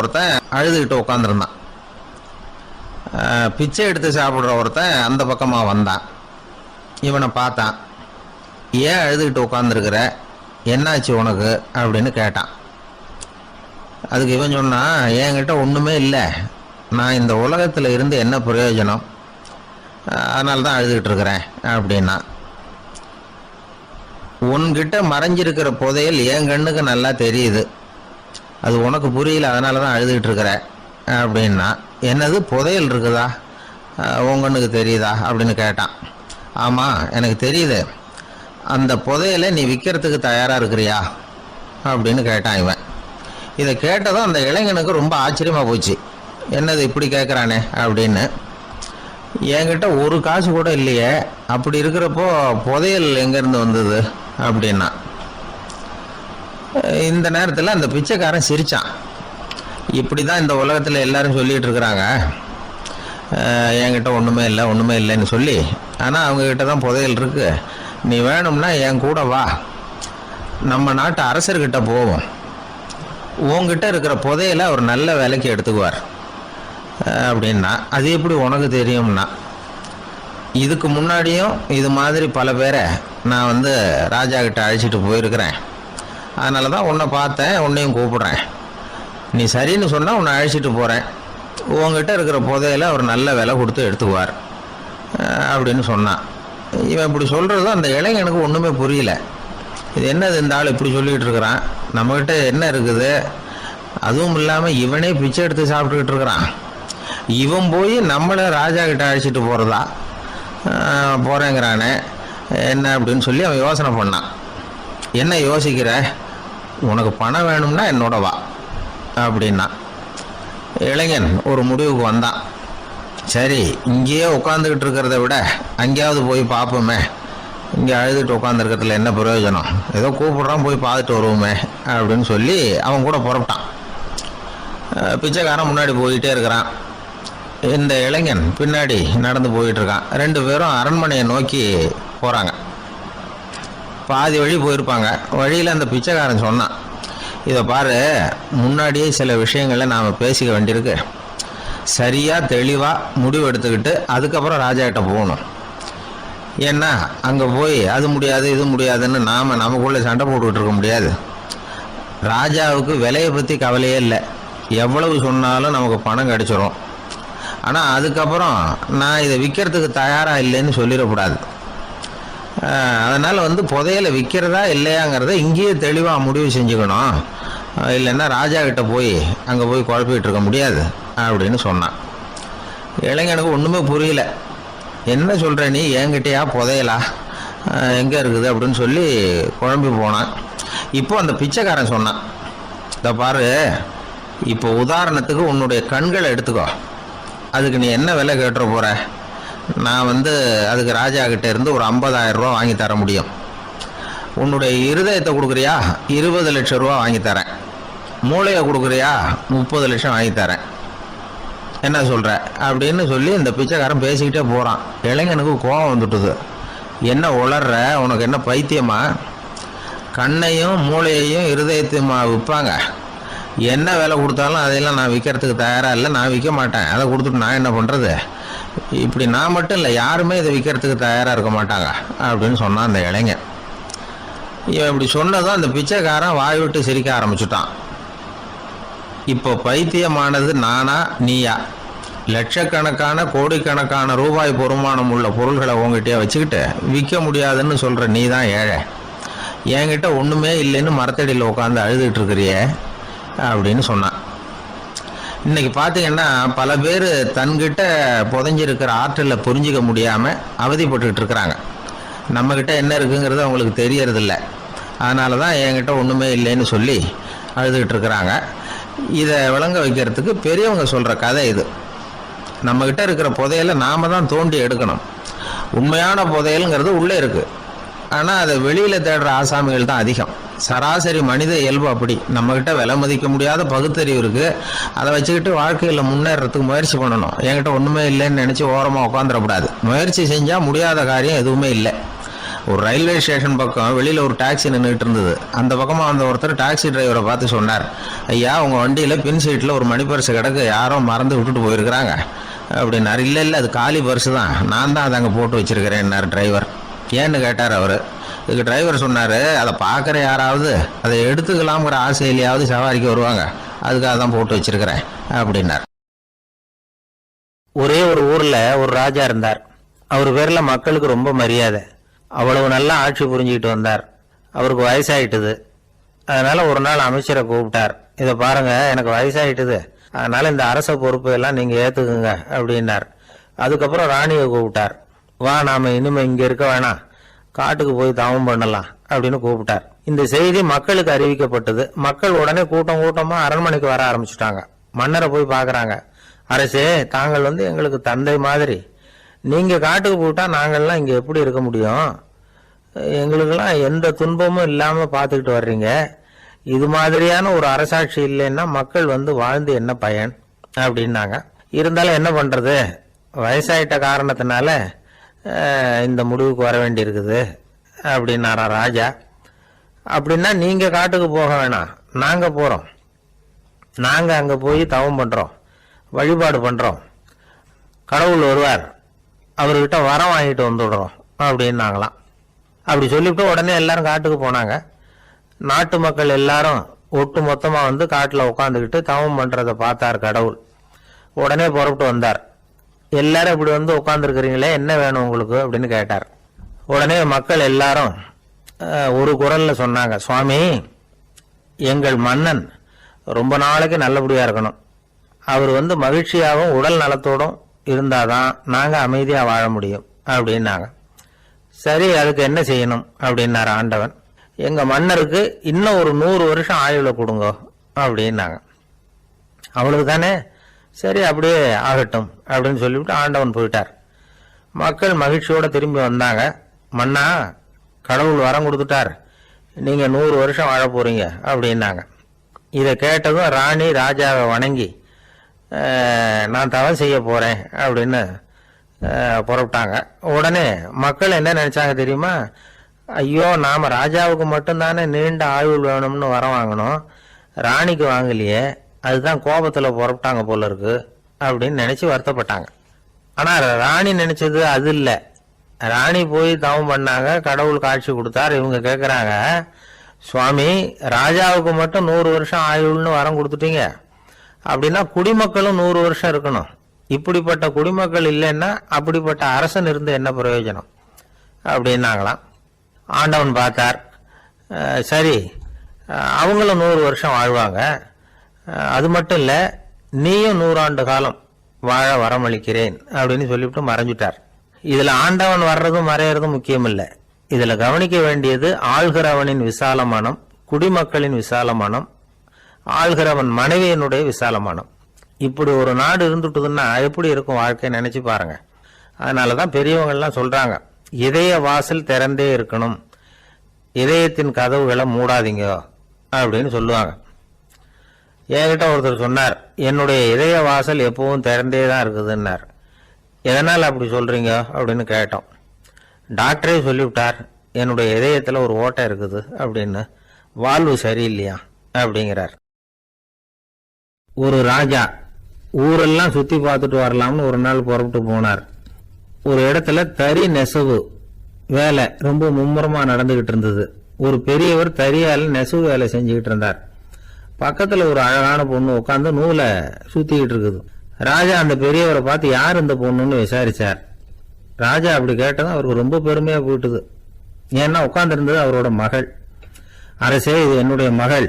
ஒருத்தன் அழுதுகிட்டு உட்காந்துருந்தான். பிச்சை எடுத்து சாப்பிட்ற ஒருத்தன் அந்த பக்கமாக வந்தான். இவனை பார்த்தான். ஏன் அழுதுகிட்டு உட்காந்துருக்கிற, என்னாச்சு உனக்கு அப்படின்னு கேட்டான். அதுக்கு இவன் சொன்னான், என்கிட்ட ஒன்றுமே இல்லை, நான் இந்த உலகத்தில் இருந்து என்ன பிரயோஜனம், அதனால தான் அழுதுகிட்டு இருக்கிறேன் அப்படின்னா. உன்கிட்ட மறைஞ்சிருக்கிற புதையல் என் கண்ணுக்கு நல்லா தெரியுது, அது உனக்கு புரியல, அதனால தான் அழுதுகிட்டு இருக்கிற அப்படின்னா. என்னது புதையல் இருக்குதா, உன் கண்ணுக்கு தெரியுதா அப்படின்னு கேட்டான். ஆமாம் எனக்கு தெரியுது, அந்த புதையலை நீ விற்கிறதுக்கு தயாராக இருக்கிறியா அப்படின்னு கேட்டான் இவன். இதை கேட்டதும் அந்த இளைஞனுக்கு ரொம்ப ஆச்சரியமாக போச்சு. என்னது இப்படி கேட்குறானே அப்படின்னு. என்கிட்ட ஒரு காசு கூட இல்லையே, அப்படி இருக்கிறப்போ புதையல் எங்கேருந்து வந்தது அப்படின்னா. இந்த நேரத்தில் அந்த பிச்சைக்காரன் சிரித்தான். இப்படி தான் இந்த உலகத்தில் எல்லாரும் சொல்லிகிட்டு இருக்கிறாங்க, என்கிட்ட ஒன்றுமே இல்லை ஒன்றுமே இல்லைன்னு சொல்லி. ஆனால் அவங்கக்கிட்ட தான் புதையல் இருக்குது, நீ வேணும்னா என் கூட வா, நம்ம நாட்டு அரசர்கிட்ட போவோம், உங்ககிட்ட இருக்கிற புதையலை அவர் நல்ல விலைக்கு எடுத்துக்குவார் அப்படின்னா. அது எப்படி உனக்கு தெரியும்னா, இதுக்கு முன்னாடியும் இது மாதிரி பல பேரை நான் ராஜா கிட்ட அழைச்சிட்டு போயிருக்கிறேன், அதனால தான் உன்னை பார்த்தேன், உன்னையும் கூப்பிடுறேன், நீ சரின்னு சொன்னால் உன்னை அழைச்சிட்டு போகிறேன், உங்ககிட்ட இருக்கிற புதையலை அவர் நல்ல விலை கொடுத்து எடுத்துக்குவார் அப்படின்னு சொன்னான். இவன் இப்படி சொல்கிறது அந்த இளைஞனுக்கு ஒன்றுமே புரியல. இது என்னது இந்த ஆள் இப்படி சொல்லிகிட்டு இருக்கிறான், நம்மக்கிட்ட என்ன இருக்குது, அதுவும் இல்லாமல் இவனே பிச்சை எடுத்து சாப்பிட்டுக்கிட்டு இருக்கிறான், இவன் போய் நம்மளை ராஜா கிட்ட அழைச்சிட்டு போகிறதா போகிறேங்கிறானே என்ன அப்படின்னு சொல்லி அவன் யோசனை பண்ணான். என்ன யோசிக்கிற, உனக்கு பணம் வேணும்னா என்னோட வா அப்படின்னா. இளைஞன் ஒரு முடிவுக்கு வந்தான். சரி, இங்கேயே உட்காந்துக்கிட்டு இருக்கிறத விட அங்கேயாவது போய் பார்ப்போமே, இங்கே அழுதுட்டு உட்காந்துருக்கிறதுல என்ன பிரயோஜனம், ஏதோ கூப்பிட்றான் போய் பார்த்துட்டு வருவோமே அப்படின்னு சொல்லி அவன் கூட புறப்பட்டான். பிச்சைக்காரன் முன்னாடி போயிட்டே இருக்கிறான், இந்த இளைஞன் பின்னாடி நடந்து போயிட்டுருக்கான். ரெண்டு பேரும் அரண்மனையை நோக்கி போகிறாங்க. பாதி வழி போயிருப்பாங்க. வழியில் அந்த பிச்சைக்காரன் சொன்னான், இதை பாரு, முன்னாடியே சில விஷயங்களை நாம் பேசிக்க வேண்டியிருக்கு, சரியாக தெளிவாக முடிவு எடுத்துக்கிட்டு அதுக்கப்புறம் ராஜா கிட்ட போகணும். ஏன்னா அங்கே போய் அது முடியாது இது முடியாதுன்னு நாம் நமக்குள்ளே சண்டை போட்டுக்கிட்டு இருக்க முடியாது. ராஜாவுக்கு விலையை பற்றி கவலையே இல்லை, எவ்வளவு சொன்னாலும் நமக்கு பணம் கிடைச்சிரும். ஆனால் அதுக்கப்புறம் நான் இதை விற்கிறதுக்கு தயாராக இல்லைன்னு சொல்லிடக்கூடாது. அதனால் புதையலை விற்கிறதா இல்லையாங்கிறத இங்கேயே தெளிவாக முடிவு செஞ்சுக்கணும், இல்லைன்னா ராஜா கிட்ட போய் அங்கே போய் குழப்பிக்கிட்டு இருக்க முடியாது அப்படின்னு சொன்னான். இளைஞனுக்கு ஒன்றுமே புரியல. என்ன சொல்கிற நீ, என்கிட்டயா புதையலா, எங்கே இருக்குது அப்படின்னு சொல்லி குழம்பி போனான். இப்போ அந்த பிச்சைக்காரன் சொன்னான், இதை பாரு, இப்போ உதாரணத்துக்கு உன்னுடைய கண்களை எடுத்துக்கோ, அதுக்கு நீ என்ன விலை கேட்டுற போகிற, நான் அதுக்கு ராஜா கிட்ட இருந்து ஒரு 50,000 ரூபா வாங்கி தர முடியும். உன்னுடைய இருதயத்தை கொடுக்குறியா, 20 லட்சம் ரூபா வாங்கி தரேன். மூளையை கொடுக்குறியா, 30 லட்சம் வாங்கி தரேன். என்ன சொல்கிற அப்படின்னு சொல்லி இந்த பிச்சைக்காரன் பேசிக்கிட்டே போகிறான். இளைஞனுக்கு கோபம் வந்துட்டுது. என்ன உளர்ற, உனக்கு என்ன பைத்தியமா, கண்ணையும் மூளையையும் இருதயத்தையுமா விற்பாங்க, என்ன விலை கொடுத்தாலும் அதையெல்லாம் நான் விற்கிறதுக்கு தயாராக இல்லை, நான் விற்க மாட்டேன், அதை கொடுத்துட்டு நான் என்ன பண்ணுறது, இப்படி நான் மட்டும் இல்லை யாருமே இதை விற்கிறதுக்கு தயாராக இருக்க மாட்டாங்க அப்படின்னு சொன்னான் அந்த இளைஞன். இவன் இப்படி சொன்னதும் அந்த பிச்சைக்காரன் வாய் விட்டு சிரிக்க ஆரம்பிச்சுட்டான். இப்போ பைத்தியமானது நானா நீயா, லட்சக்கணக்கான கோடிக்கணக்கான ரூபாய் பொறுமானம் உள்ள பொருள்களை உங்ககிட்டயே வச்சுக்கிட்டு விற்க முடியாதுன்னு சொல்கிற நீ தான் ஏழை, என்கிட்ட ஒன்றுமே இல்லைன்னு மரத்தடியில் உட்காந்து அழுதுகிட்டு இருக்கிறியே அப்படின்னு சொன்னான். இன்றைக்கி பார்த்தீங்கன்னா பல பேர் தன்கிட்ட புதைஞ்சிருக்கிற ஆற்றலை புரிஞ்சிக்க முடியாமல் அவதிப்பட்டுக்கிட்டு இருக்கிறாங்க. நம்மக்கிட்ட என்ன இருக்குங்கிறது அவங்களுக்கு தெரியறதில்ல, அதனால தான் என்கிட்ட ஒன்றுமே இல்லைன்னு சொல்லி அழுதுகிட்டு இருக்கிறாங்க. இதை விளங்க வைக்கிறதுக்கு பெரியவங்க சொல்கிற கதை இது. நம்மக்கிட்ட இருக்கிற புதையலை நாம் தான் தோண்டி எடுக்கணும். உண்மையான புதையலுங்கிறது உள்ளே இருக்குது, ஆனால் அதை வெளியில் தேடுற ஆசாமிகள் தான் அதிகம். சராசரி மனித இயல்பு அப்படி. நம்மக்கிட்ட விலை மதிக்க முடியாத பகுத்தறிவு இருக்குது, அதை வச்சுக்கிட்டு வாழ்க்கையில் முன்னேறதுக்கு முயற்சி பண்ணணும். என்கிட்ட ஒன்றுமே இல்லைன்னு நினச்சி ஓரமாக உட்காந்துடக்கூடாது. முயற்சி செஞ்சால் முடியாத காரியம் எதுவுமே இல்லை. ஒரு ரயில்வே ஸ்டேஷன் பக்கம் வெளியில் ஒரு டாக்ஸி நின்றுட்டு இருந்தது. அந்த பக்கமாக வந்த ஒருத்தர் டாக்ஸி டிரைவரை பார்த்து சொன்னார், ஐயா உங்கள் வண்டியில் பின் சீட்டில் ஒரு மணி பர்ஸு கிடக்கு, யாரோ மறந்து விட்டுட்டு போயிருக்கிறாங்க அப்படின்னாரு. இல்லை அது காலி பர்ஸு தான், நான் தான் அதை அங்கே போட்டு வச்சுருக்கிறேன்னாரு டிரைவர். ஏன்னு கேட்டார் அவர். இதுக்கு டிரைவர் சொன்னார், அதை பார்க்குற யாராவது அதை எடுத்துக்கலாம்ங்கிற ஆசையிலையாவது சவாரிக்கு வருவாங்க, அதுக்காக தான் போட்டு வச்சுருக்கிறேன் அப்படின்னார். ஒரே ஒரு ஊரில் ஒரு ராஜா இருந்தார். அவர் பேரில் மக்களுக்கு ரொம்ப மரியாதை. அவ்வளவு நல்லா ஆட்சி புரிஞ்சுக்கிட்டு வந்தார். அவருக்கு வயசாயிட்டுது. அதனால ஒரு நாள் அமைச்சரை கூப்பிட்டார். இதை பாருங்க, எனக்கு வயசாயிட்டுது, அதனால இந்த அரச பொறுப்பு எல்லாம் நீங்க ஏத்துக்குங்க அப்படின்னார். அதுக்கப்புறம் ராணியை கூப்பிட்டார். வா, நாம இனிமே இங்க இருக்க வேணாம், காட்டுக்கு போய் தவம் பண்ணலாம் அப்படின்னு கூப்பிட்டார். இந்த செய்தி மக்களுக்கு அறிவிக்கப்பட்டது. மக்கள் உடனே கூட்டம் கூட்டமா அரண்மனைக்கு வர ஆரம்பிச்சுட்டாங்க. மன்னரை போய் பாக்குறாங்க. அரசே, தாங்கள் எங்களுக்கு தந்தை மாதிரி, நீங்க காட்டுக்கு போயிட்டா நாங்கள்லாம் இங்க எப்படி இருக்க முடியும்? எங்களுக்கெல்லாம் எந்த துன்பமும் இல்லாம பாத்துக்கிட்டு வர்றீங்க. இது மாதிரியான ஒரு அரசாட்சி இல்லைன்னா மக்கள் வாழ்ந்து என்ன பயன் அப்படின்னாங்க. இருந்தாலும் என்ன பண்றது, வயசாயிட்ட காரணத்தினால இந்த முடிவுக்கு வர வேண்டி இருக்குது அப்படின்னாரா ராஜா. அப்படின்னா நீங்க காட்டுக்கு போக வேணாம், நாங்க போறோம். நாங்க அங்க போய் தவம் பண்றோம், வழிபாடு பண்றோம். கடவுள் வருவார், அவர்கிட்ட வரம் வாங்கிட்டு வந்துடுறோம் அப்படின்னாங்களாம். அப்படி சொல்லிவிட்டு உடனே எல்லாரும் காட்டுக்கு போனாங்க. நாட்டு மக்கள் எல்லாரும் ஒட்டு மொத்தமா காட்டுல உட்காந்துக்கிட்டு தவம் பண்றதை பார்த்தார் கடவுள். உடனே புறப்பட்டு வந்தார். எல்லாரும் இப்படி உட்காந்துருக்கிறீங்களே, என்ன வேணும் உங்களுக்கு அப்படின்னு கேட்டார். உடனே மக்கள் எல்லாரும் ஒரு குரல்ல சொன்னாங்க, சுவாமி, எங்கள் மன்னன் ரொம்ப நாளைக்கு நல்லபடியா இருக்கணும். அவர் மகிழ்ச்சியாகவும் உடல் நலத்தோடும் இருந்தாதான் நாங்க அமைதியா வாழ முடியும் அப்படின்னாங்க. சரி, அதுக்கு என்ன செய்யணும் அப்படின்னாரு ஆண்டவன். எங்க மன்னருக்கு இன்னும் ஒரு 100 வருஷம் ஆயுள கொடுங்க அப்படின்னாங்க. அவளுக்கு தானே, சரி அப்படியே ஆகட்டும் அப்படின்னு சொல்லிவிட்டு ஆண்டவன் போயிட்டார். மக்கள் மகிழ்ச்சியோட திரும்பி வந்தாங்க. மன்னா, கடவுள் வரம் கொடுத்துட்டார், நீங்க 100 வருஷம் வாழ போறீங்க அப்படின்னாங்க. இதை கேட்டதும் ராணி ராஜாவை வணங்கி, நான் தவம் செய்ய போறேன் அப்படின்னு புறப்பட்டாங்க. உடனே மக்கள் என்ன நினைச்சாங்க தெரியுமா? ஐயோ, நாம ராஜாவுக்கு மட்டும்தானே நீண்ட ஆயுள் வேணும்னு வரம் வாங்கணும், ராணிக்கு வாங்கலையே, அதுதான் கோபத்துல புறப்பட்டாங்க போல இருக்கு அப்படின்னு நினைச்சு வருத்தப்பட்டாங்க. ஆனா ராணி நினைச்சது அது இல்ல. ராணி போய் தவம் பண்ணாங்க, கடவுள் காட்சி கொடுத்தார். இவங்க கேக்குறாங்க, சுவாமி, ராஜாவுக்கு மட்டும் 100 வருஷம் ஆயுள்னு வரம் கொடுத்துட்டீங்க, அப்படின்னா குடிமக்களும் 100 வருஷம் இருக்கணும். இப்படிப்பட்ட குடிமக்கள் இல்லைன்னா அப்படிப்பட்ட அரசன் இருந்து என்ன பிரயோஜனம் அப்படின்னாங்களாம். ஆண்டவன் பார்த்தார். சரி, அவங்களும் 100 வருஷம் வாழ்வாங்க, அது மட்டும் இல்ல, நீயும் 100 ஆண்டு காலம் வாழ வரமளிக்கிறேன் அப்படின்னு சொல்லிவிட்டு மறைஞ்சிட்டார். இதுல ஆண்டவன் வர்றதும் மறையறதும் முக்கியம் இல்ல. இதுல கவனிக்க வேண்டியது ஆள்கிறவனின் விசால மனம், குடிமக்களின் விசால மனம், ஆள்கிறவன் மனைவியினுடைய விசால மனம். இப்படி ஒரு நாடு இருந்துட்டுதுன்னா எப்படி இருக்கும் வாழ்க்கை நினைச்சு பாருங்க. அதனாலதான் பெரியவங்க எல்லாம் சொல்றாங்க, இதய வாசல் திறந்தே இருக்கணும், இதயத்தின் கதவுகளை மூடாதீங்க அப்படின்னு சொல்லுவாங்க. என்கிட்ட ஒருத்தர் சொன்னார், என்னுடைய இதய வாசல் எப்பவும் திறந்தே தான் இருக்குதுன்னார். எதனால் அப்படி சொல்றீங்க அப்படின்னு கேட்டோம். டாக்டரே சொல்லிவிட்டார், என்னுடைய இதயத்துல ஒரு ஓட்டை இருக்குது அப்படின்னு, வாழ்வு சரியில்லையா அப்படிங்கிறார். ஒரு ராஜா ஊரெல்லாம் சுத்தி பார்த்துட்டு வரலாம்னு ஒரு நாள் புறப்பட்டு போனார். ஒரு இடத்துல தறி நெசவு வேலை ரொம்ப மும்முரமா நடந்துகிட்டு இருந்தது. ஒரு பெரியவர் தறியால நெசவு வேலை செஞ்சுக்கிட்டு இருந்தார். பக்கத்துல ஒரு அழகான பொண்ணு உட்காந்து நூலை சுத்திக்கிட்டு இருக்குது. ராஜா அந்த பெரியவரை பார்த்து, யார் இந்த பொண்ணுன்னு விசாரிச்சார். ராஜா அப்படி கேட்டதும் அவருக்கு ரொம்ப பெருமையா போயிட்டுது. ஏன்னா உட்கார்ந்து இருந்தது அவரோட மகள். அரசே, இது என்னுடைய மகள்,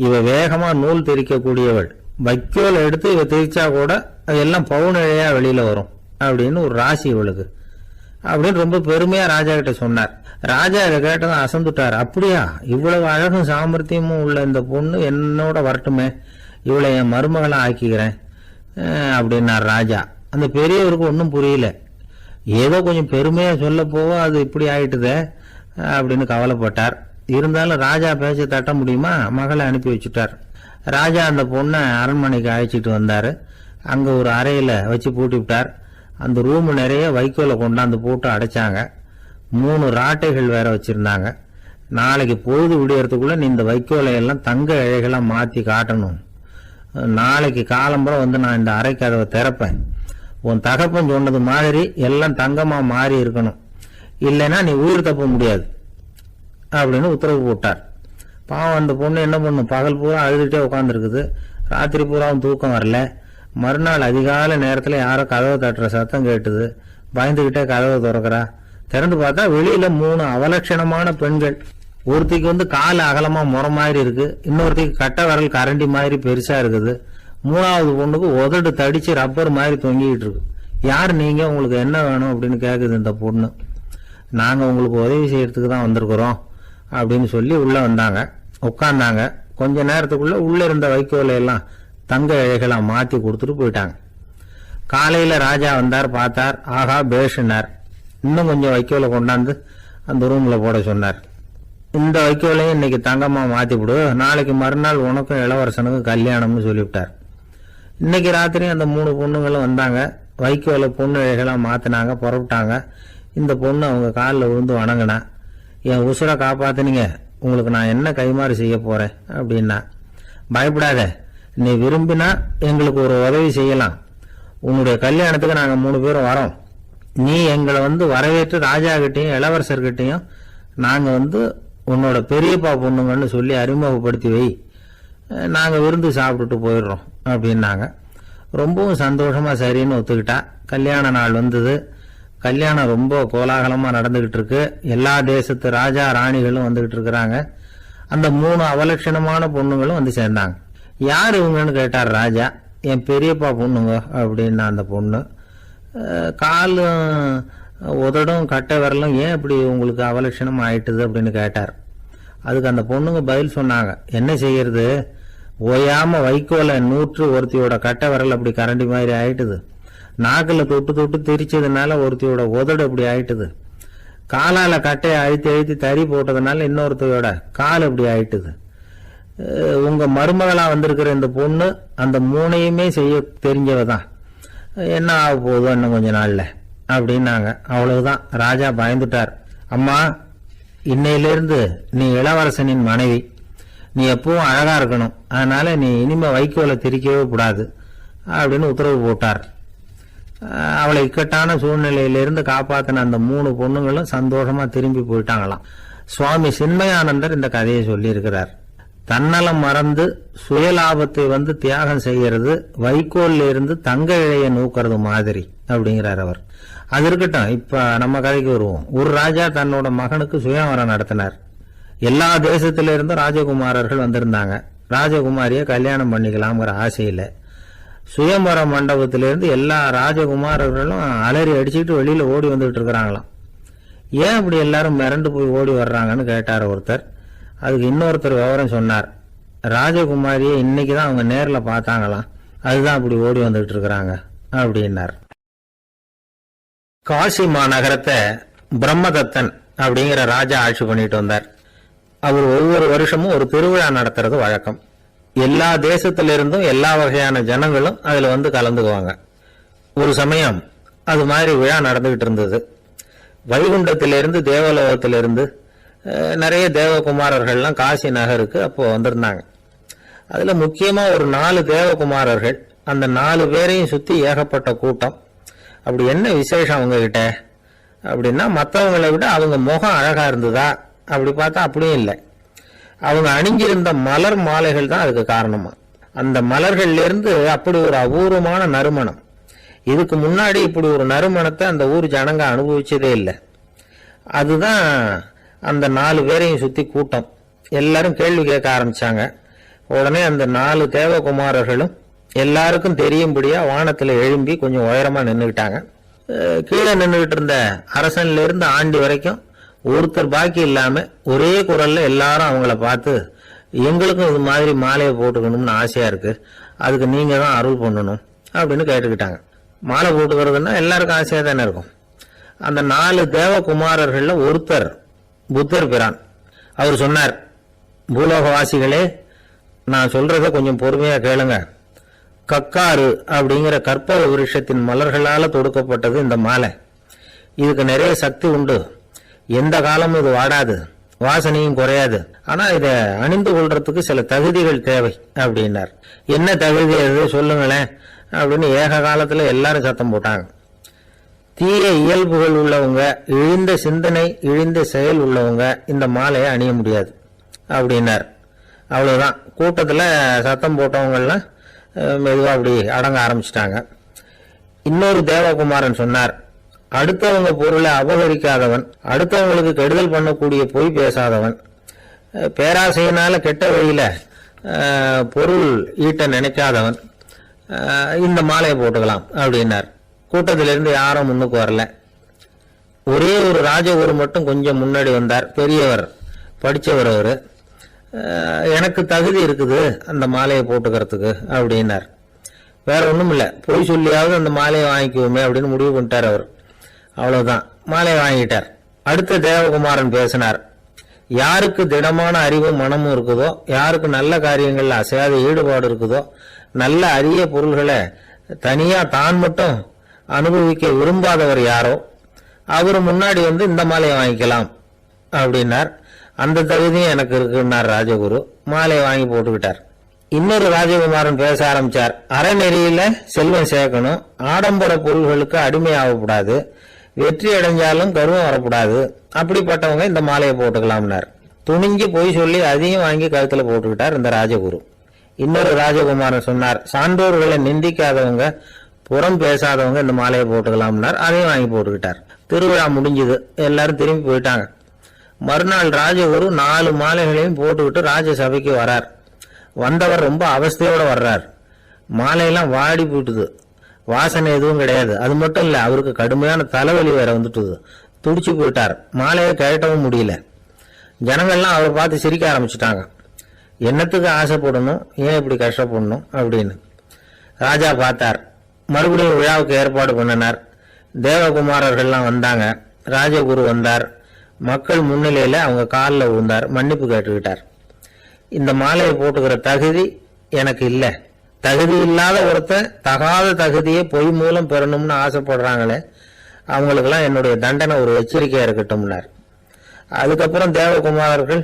இவ வேகமா நூல் தெரிக்கக்கூடியவள், வைக்கோல் எடுத்து இவ தெரிச்சா கூட அதெல்லாம் பவுனிழையா வெளியில வரும் அப்படின்னு ஒரு ராசி இவளுக்கு அப்படின்னு ரொம்ப பெருமையா ராஜா கிட்ட சொன்னார். ராஜா இதை கேட்டதும் அசந்துட்டார். அப்படியா, இவ்வளவு அழகும் சாமர்த்தியமும் உள்ள இந்த பொண்ணு என்னோட வரட்டுமே, இவளை என் மருமகளா ஆக்கிக்கிறேன் அப்படின்னார் ராஜா. அந்த பெரியவருக்கு ஒன்றும் புரியல. ஏதோ கொஞ்சம் பெருமையா சொல்ல போவோ அது இப்படி ஆயிட்டுதே அப்படின்னு கவலைப்பட்டார். இருந்தாலும் ராஜா பேச்ச தட்ட முடியுமா, மகளை அனுப்பி வச்சுட்டார். ராஜா அந்த பொண்ணை அரண்மனைக்கு அழைச்சிட்டு வந்தாரு. அங்க ஒரு அறையில வச்சு பூட்டி விட்டார். அந்த ரூம் நிறைய வைக்கோலை கொண்டாந்து போட்டு அடைச்சாங்க. 3 ராட்டைகள் வேற வச்சிருந்தாங்க. நாளைக்கு பொழுது விடியறதுக்குள்ள நீ இந்த வைக்கோலையெல்லாம் தங்க இழைகளா மாத்தி காட்டணும். நாளைக்கு காலம்பரம் வந்து நான் இந்த அறை கதவை திறப்பேன். உன் தகப்பன் சொன்னது மாதிரி எல்லாம் தங்கமா மாறி இருக்கணும், இல்லைன்னா நீ உயிர் தப்ப முடியாது அப்படின்னு உத்தரவு போட்டார். பாவம் அந்த பொண்ணு என்ன பண்ணும், பகல் பூரா அழுதுகிட்டே உட்காந்துருக்குது. ராத்திரி பூராவும் தூக்கம் வரல. மறுநாள் அதிகாலை நேரத்தில் யாரோ கதவை தட்டுற சத்தம் கேட்டுது. பயந்துகிட்டே கதவை திறக்கிறா. திறந்து பார்த்தா வெளியில 3 அவலட்சணமான பெண்கள். ஒருத்திக்கு வந்து கால் அகலமா முறை மாதிரி இருக்கு, இன்னொருத்திக்கு கட்டை விரல் கரண்டி மாதிரி பெருசா இருக்குது, 3வது பொண்ணுக்கு உதடு தடிச்சு ரப்பர் மாதிரி தொங்கிக்கிட்டு இருக்கு. யார் நீங்க, உங்களுக்கு என்ன வேணும் அப்படின்னு கேக்குது இந்த பொண்ணு. நாங்க உங்களுக்கு உதவி செய்யறதுக்கு தான் வந்திருக்கிறோம் அப்படின்னு சொல்லி உள்ள வந்தாங்க, உட்கார்ந்தாங்க. கொஞ்ச நேரத்துக்குள்ள உள்ள இருந்த வைக்கோலை எல்லாம் தங்க இழைகளா மாத்தி கொடுத்துட்டு போயிட்டாங்க. காலையில ராஜா வந்தார், பார்த்தார். ஆகா பேஷனார். இன்னும் கொஞ்சம் வைக்கோலை கொண்டாந்து அந்த ரூம்ல போட சொன்னார். இந்த வைக்கோலையும் இன்னைக்கு தங்கமா மாத்தி விடு, நாளைக்கு மறுநாள் உனக்கும் இளவரசனுக்கும் கல்யாணம்னு சொல்லிவிட்டார். இன்னைக்கு ராத்திரி அந்த 3 பொண்ணுங்களும் வந்தாங்க. வைக்கோலை பொண்ணு இழைகளா மாத்தினாங்க, புறப்பட்டாங்க. இந்த பொண்ணு அவங்க காலில் விழுந்து வணங்கினா. என் உசுரை காப்பாத்தினீங்க, உங்களுக்கு நான் என்ன கைமாறு செய்ய போறேன் அப்படின்னா. பயப்படாத, நீ விரும்பினா எங்களுக்கு ஒரு உதவி செய்யலாம். உன்னுடைய கல்யாணத்துக்கு நாங்க 3 பேரும் வரோம். நீ எங்களை வந்து வரவேற்று ராஜா கிட்டையும் இளவரசர்கிட்டையும் நாங்க வந்து உன்னோட பெரியப்பா பொண்ணுங்கன்னு சொல்லி அறிமுகப்படுத்தி வை, நாங்க விருந்து சாப்பிட்டுட்டு போயிடுறோம் அப்படின்னாங்க. ரொம்பவும் சந்தோஷமா சரின்னு ஒத்துக்கிட்டா. கல்யாண நாள் வந்தது. கல்யாணம் ரொம்ப கோலாகலமா நடந்துகிட்டு இருக்கு. எல்லா தேசத்து ராஜா ராணிகளும் வந்துகிட்டு இருக்கிறாங்க. அந்த 3 அவலட்சணமான பொண்ணுங்களும் வந்து சேர்ந்தாங்க. யார் இவங்கன்னு கேட்டார் ராஜா. என் பெரியப்பா பொண்ணுங்க அப்படின்னா அந்த பொண்ணு. காலும் உதடும் கட்டை விரலும் ஏன் இப்படி உங்களுக்கு அவலட்சணம் ஆயிட்டுது அப்படின்னு கேட்டார். அதுக்கு அந்த பொண்ணுங்க பதில் சொன்னாங்க. என்ன செய்யறது, ஓயாம வைக்கோல நூற்று ஒருத்தியோட கட்டை விரல் அப்படி கரண்டி மாதிரி ஆயிட்டுது, நாக்கில் தொட்டு தொட்டு திரிச்சதுனால ஒருத்தியோட உதடு அப்படி ஆயிட்டுது, காலால கட்டையை அழுத்தி அழுத்தி தறி போட்டதுனால இன்னொருத்தையோட கால் அப்படி ஆயிட்டுது. உங்க மருமகளா வந்திருக்கிற இந்த பொண்ணு அந்த 3ஐயுமே செய்ய தெரிஞ்சவ தான். என்ன ஆக போகுதோ இன்னும் கொஞ்ச நாள்ல அப்படின்னாங்க. அவ்வளவுதான். ராஜா பயந்துட்டார். அம்மா, இன்னையிலிருந்து நீ இளவரசனின் மனைவி, நீ எப்பவும் அழகா இருக்கணும், அதனால நீ இனிமே வைக்கோலை திரிக்கவே கூடாது அப்படின்னு உத்தரவு போட்டார். அவளை இக்கட்டான சூழ்நிலையிலிருந்து காப்பாத்தின அந்த 3 பொண்ணுங்களும் சந்தோஷமா திரும்பி போயிட்டாங்களாம். சுவாமி சின்மயானந்தர் இந்த கதையை சொல்லி இருக்கிறார். தன்னலம் மறந்து சுயலாபத்தை வந்து தியாகம் செய்யறது வைக்கோல்ல இருந்து தங்க இழைய நூக்கிறது மாதிரி அப்படிங்கிறார் அவர். அது இருக்கட்டும், இப்ப நம்ம கதைக்கு வருவோம். ஒரு ராஜா தன்னோட மகனுக்கு சுயவரம் நடத்தினார். எல்லா தேசத்தில இருந்தும் ராஜகுமாரர்கள் வந்திருந்தாங்க. ராஜகுமாரிய கல்யாணம் பண்ணிக்கலாம்ங்கிற ஆசையில சுயம்பர மண்டபத்திலிருந்து எல்லா ராஜகுமாரர்களும் அலறி அடிச்சுக்கிட்டு வெளியில ஓடி வந்துட்டு இருக்கிறாங்களாம். ஏன் அப்படி எல்லாரும் மிரண்டு போய் ஓடி வர்றாங்கன்னு கேட்டார் ஒருத்தர். அதுக்கு இன்னொருத்தர் விவரம் சொன்னார். ராஜகுமாரியை இன்னைக்குதான் அவங்க நேர்ல பார்த்தாங்களாம், அதுதான் அப்படி ஓடி வந்துட்டு இருக்கிறாங்க அப்படின்னார். காசி மாநகரத்தை பிரம்மதத்தன் அப்படிங்கிற ராஜா ஆட்சி பண்ணிட்டு வந்தார். அவர் ஒவ்வொரு வருஷமும் ஒரு திருவிழா நடத்துறது வழக்கம். எல்லா தேசத்திலிருந்தும் எல்லா வகையான ஜனங்களும் அதுல வந்து கலந்துக்குவாங்க. ஒரு சமயம் அது மாதிரி விழா நடந்துகிட்டு இருந்தது. வைகுண்டத்திலிருந்து தேவலோகத்திலிருந்து நிறைய தேவகுமாரர்கள்லாம் காசி நகருக்கு அப்போ வந்திருந்தாங்க. அதுல முக்கியமா ஒரு 4 தேவகுமாரர்கள். அந்த 4 பேரையும் சுத்தி ஏகப்பட்ட கூட்டம். அப்படி என்ன விசேஷம் அவங்க கிட்ட அப்படின்னா, மற்றவங்களை விட அவங்க முகம் அழகா இருந்ததா அப்படி பார்த்தா அப்படியும் இல்லை. அவங்க அணிஞ்சிருந்த மலர் மாலைகள் தான் அதுக்கு காரணமா. அந்த மலர்கள்ல இருந்து அப்படி ஒரு அபூர்வமான நறுமணம். இதுக்கு முன்னாடி இப்படி ஒரு நறுமணத்தை அந்த ஊர் ஜனங்க அனுபவிச்சதே இல்லை. அதுதான் அந்த 4 பேரையும் சுத்தி கூட்டம். எல்லாரும் கேள்வி கேட்க ஆரம்பிச்சாங்க. உடனே அந்த 4 தேவகுமாரர்களும் எல்லாருக்கும் தெரியும்படியா வானத்துல எழும்பி கொஞ்சம் உயரமா நின்றுகிட்டாங்க. கீழே நின்றுகிட்டு இருந்த அரசன்ல இருந்து ஆண்டி வரைக்கும் ஒருத்தர் பாக்கி இல்லாம ஒரே குரல்ல எல்லாரும் அவங்கள பார்த்து, எங்களுக்கும் இது மாதிரி மாலையை போட்டுக்கணும்னு ஆசையா இருக்கு, அதுக்கு நீங்க தான் அருள் பண்ணணும் அப்படின்னு கேட்டுக்கிட்டாங்க. மாலை போட்டுக்கிறதுன்னா எல்லாருக்கும் ஆசையா தானே இருக்கும். அந்த 4 தேவகுமாரர்கள்ல ஒருத்தர் புத்தர் பிரான். அவர் சொன்னார், பூலோகவாசிகளே, நான் சொல்றத கொஞ்சம் பொறுமையா கேளுங்க. கக்காரு அப்படிங்கிற கற்பக விருஷத்தின் மலர்களால தொடுக்கப்பட்டது இந்த மாலை. இதுக்கு நிறைய சக்தி உண்டு. எந்த காலமும் இது வாடாது, வாசனையும் குறையாது. ஆனா இத அணிந்து கொள்றதுக்கு சில தகுதிகள் தேவை அப்படின்னார். என்ன தகுதி அது சொல்லுங்களேன் அப்படின்னு ஏக காலத்துல எல்லாரும் சத்தம் போட்டாங்க. தீய இயல்புகள் உள்ளவங்க, இழிந்த சிந்தனை, இழிந்த செயல் உள்ளவங்க இந்த மாலையை அணிய முடியாது அப்படின்னார். அவ்வளவுதான். கூட்டத்துல சத்தம் போட்டவங்கெல்லாம் மெதுவா அப்படி அடங்க ஆரம்பிச்சிட்டாங்க. இன்னொரு தேவகுமாரன் சொன்னார், அடுத்தவங்க பொருளை அபகரிக்காதவன், அடுத்தவங்களுக்கு கெடுதல் பண்ணக்கூடிய பொய் பேசாதவன், பேராசையினால கெட்ட வழியில பொருள் ஈட்ட நினைக்காதவன் இந்த மாலையை போட்டுக்கலாம் அப்படின்னார். கூட்டத்திலிருந்து யாரும் முன்னுக்கு வரல. ஒரே ஒரு ராஜகுரு மட்டும் கொஞ்சம் முன்னாடி வந்தார். பெரியவர், படித்தவர். அவர், எனக்கு தகுதி இருக்குது அந்த மாலையை போட்டுக்கிறதுக்கு அப்படின்னார். வேற ஒன்றும் இல்லை, பொய் சொல்லியாவது அந்த மாலையை வாங்கிக்குவோமே அப்படின்னு முடிவு பண்ணிட்டார் அவர். அவ்வளவுதான், மாலையை வாங்கிட்டார். அடுத்த தேவகுமாரன் பேசினார். யாருக்கு திடமான அறிவும் மனமும் இருக்குதோ, யாருக்கு நல்ல காரியங்கள்ல அசையாத ஈடுபாடு இருக்குதோ, நல்ல அரிய பொருள்களை தனியா தான் மட்டும் அனுபவிக்க விரும்பாதவர் யாரோ அவரு முன்னாடி வந்து இந்த மாலையை வாங்கிக்கலாம் அப்படின்னார். அந்த தகுதியும் எனக்கு இருக்குன்னார் ராஜகுரு. மாலையை வாங்கி போட்டுக்கிட்டார். இன்னொரு ராஜகுமாரன் பேச ஆரம்பிச்சார். அறநெறியில செல்வம் சேர்க்கணும், ஆடம்பர பொருள்களுக்கு அடிமையாகக்கூடாது, வெற்றி அடைஞ்சாலும் கருவம் வரக்கூடாது, அப்படிப்பட்டவங்க இந்த மாலையை போட்டுக்கலாம்னார். துணிஞ்சு போய் சொல்லி அதையும் வாங்கி கழுத்துல போட்டுக்கிட்டார் இந்த ராஜகுரு. இன்னொரு ராஜகுமாரன் சொன்னார், சான்றோர்களை நிந்திக்காதவங்க, புறம் பேசாதவங்க இந்த மாலையை போட்டுக்கலாம்னார். அதையும் வாங்கி போட்டுக்கிட்டார். திருவிழா முடிஞ்சது, எல்லாரும் திரும்பி போயிட்டாங்க. மறுநாள் ராஜகுரு 4 மாலைகளையும் போட்டுக்கிட்டு ராஜசபைக்கு வரார். வந்தவர் ரொம்ப அவஸ்தையோட வர்றார். மாலையெல்லாம் வாடி போயிட்டுது, வாசனை எதுவும் கிடையாது. அது மட்டும் இல்ல, அவருக்கு கடுமையான தலைவலி வேற வந்துட்டுது. துடிச்சு போயிட்டார். மாலையை கழட்டவும் முடியல. ஜனங்கள்லாம் அவரை பார்த்து சிரிக்க ஆரம்பிச்சுட்டாங்க. என்னத்துக்கு ஆசைப்படணும், ஏன் இப்படி கஷ்டப்படணும் அப்படின்னு. ராஜா பார்த்தார். மறுபடியும் விழாவுக்கு ஏற்பாடு பண்ணினார். தேவகுமாரர்கள்லாம் வந்தாங்க. ராஜகுரு வந்தார். மக்கள் முன்னிலையில அவங்க காலில் விழுந்தார், மன்னிப்பு கேட்டுக்கிட்டார். இந்த மாலையை போட்டுக்கிற தகுதி எனக்கு இல்லை. தகுதி இல்லாத ஒருத்தன் தகாத தகுதியை பொய் மூலம் பெறணும்னு ஆசைப்படுறாங்களே, அவங்களுக்கெல்லாம் என்னுடைய தண்டனை ஒரு எச்சரிக்கையா இருக்கட்டும்னார். அதுக்கப்புறம் தேவகுமாரர்கள்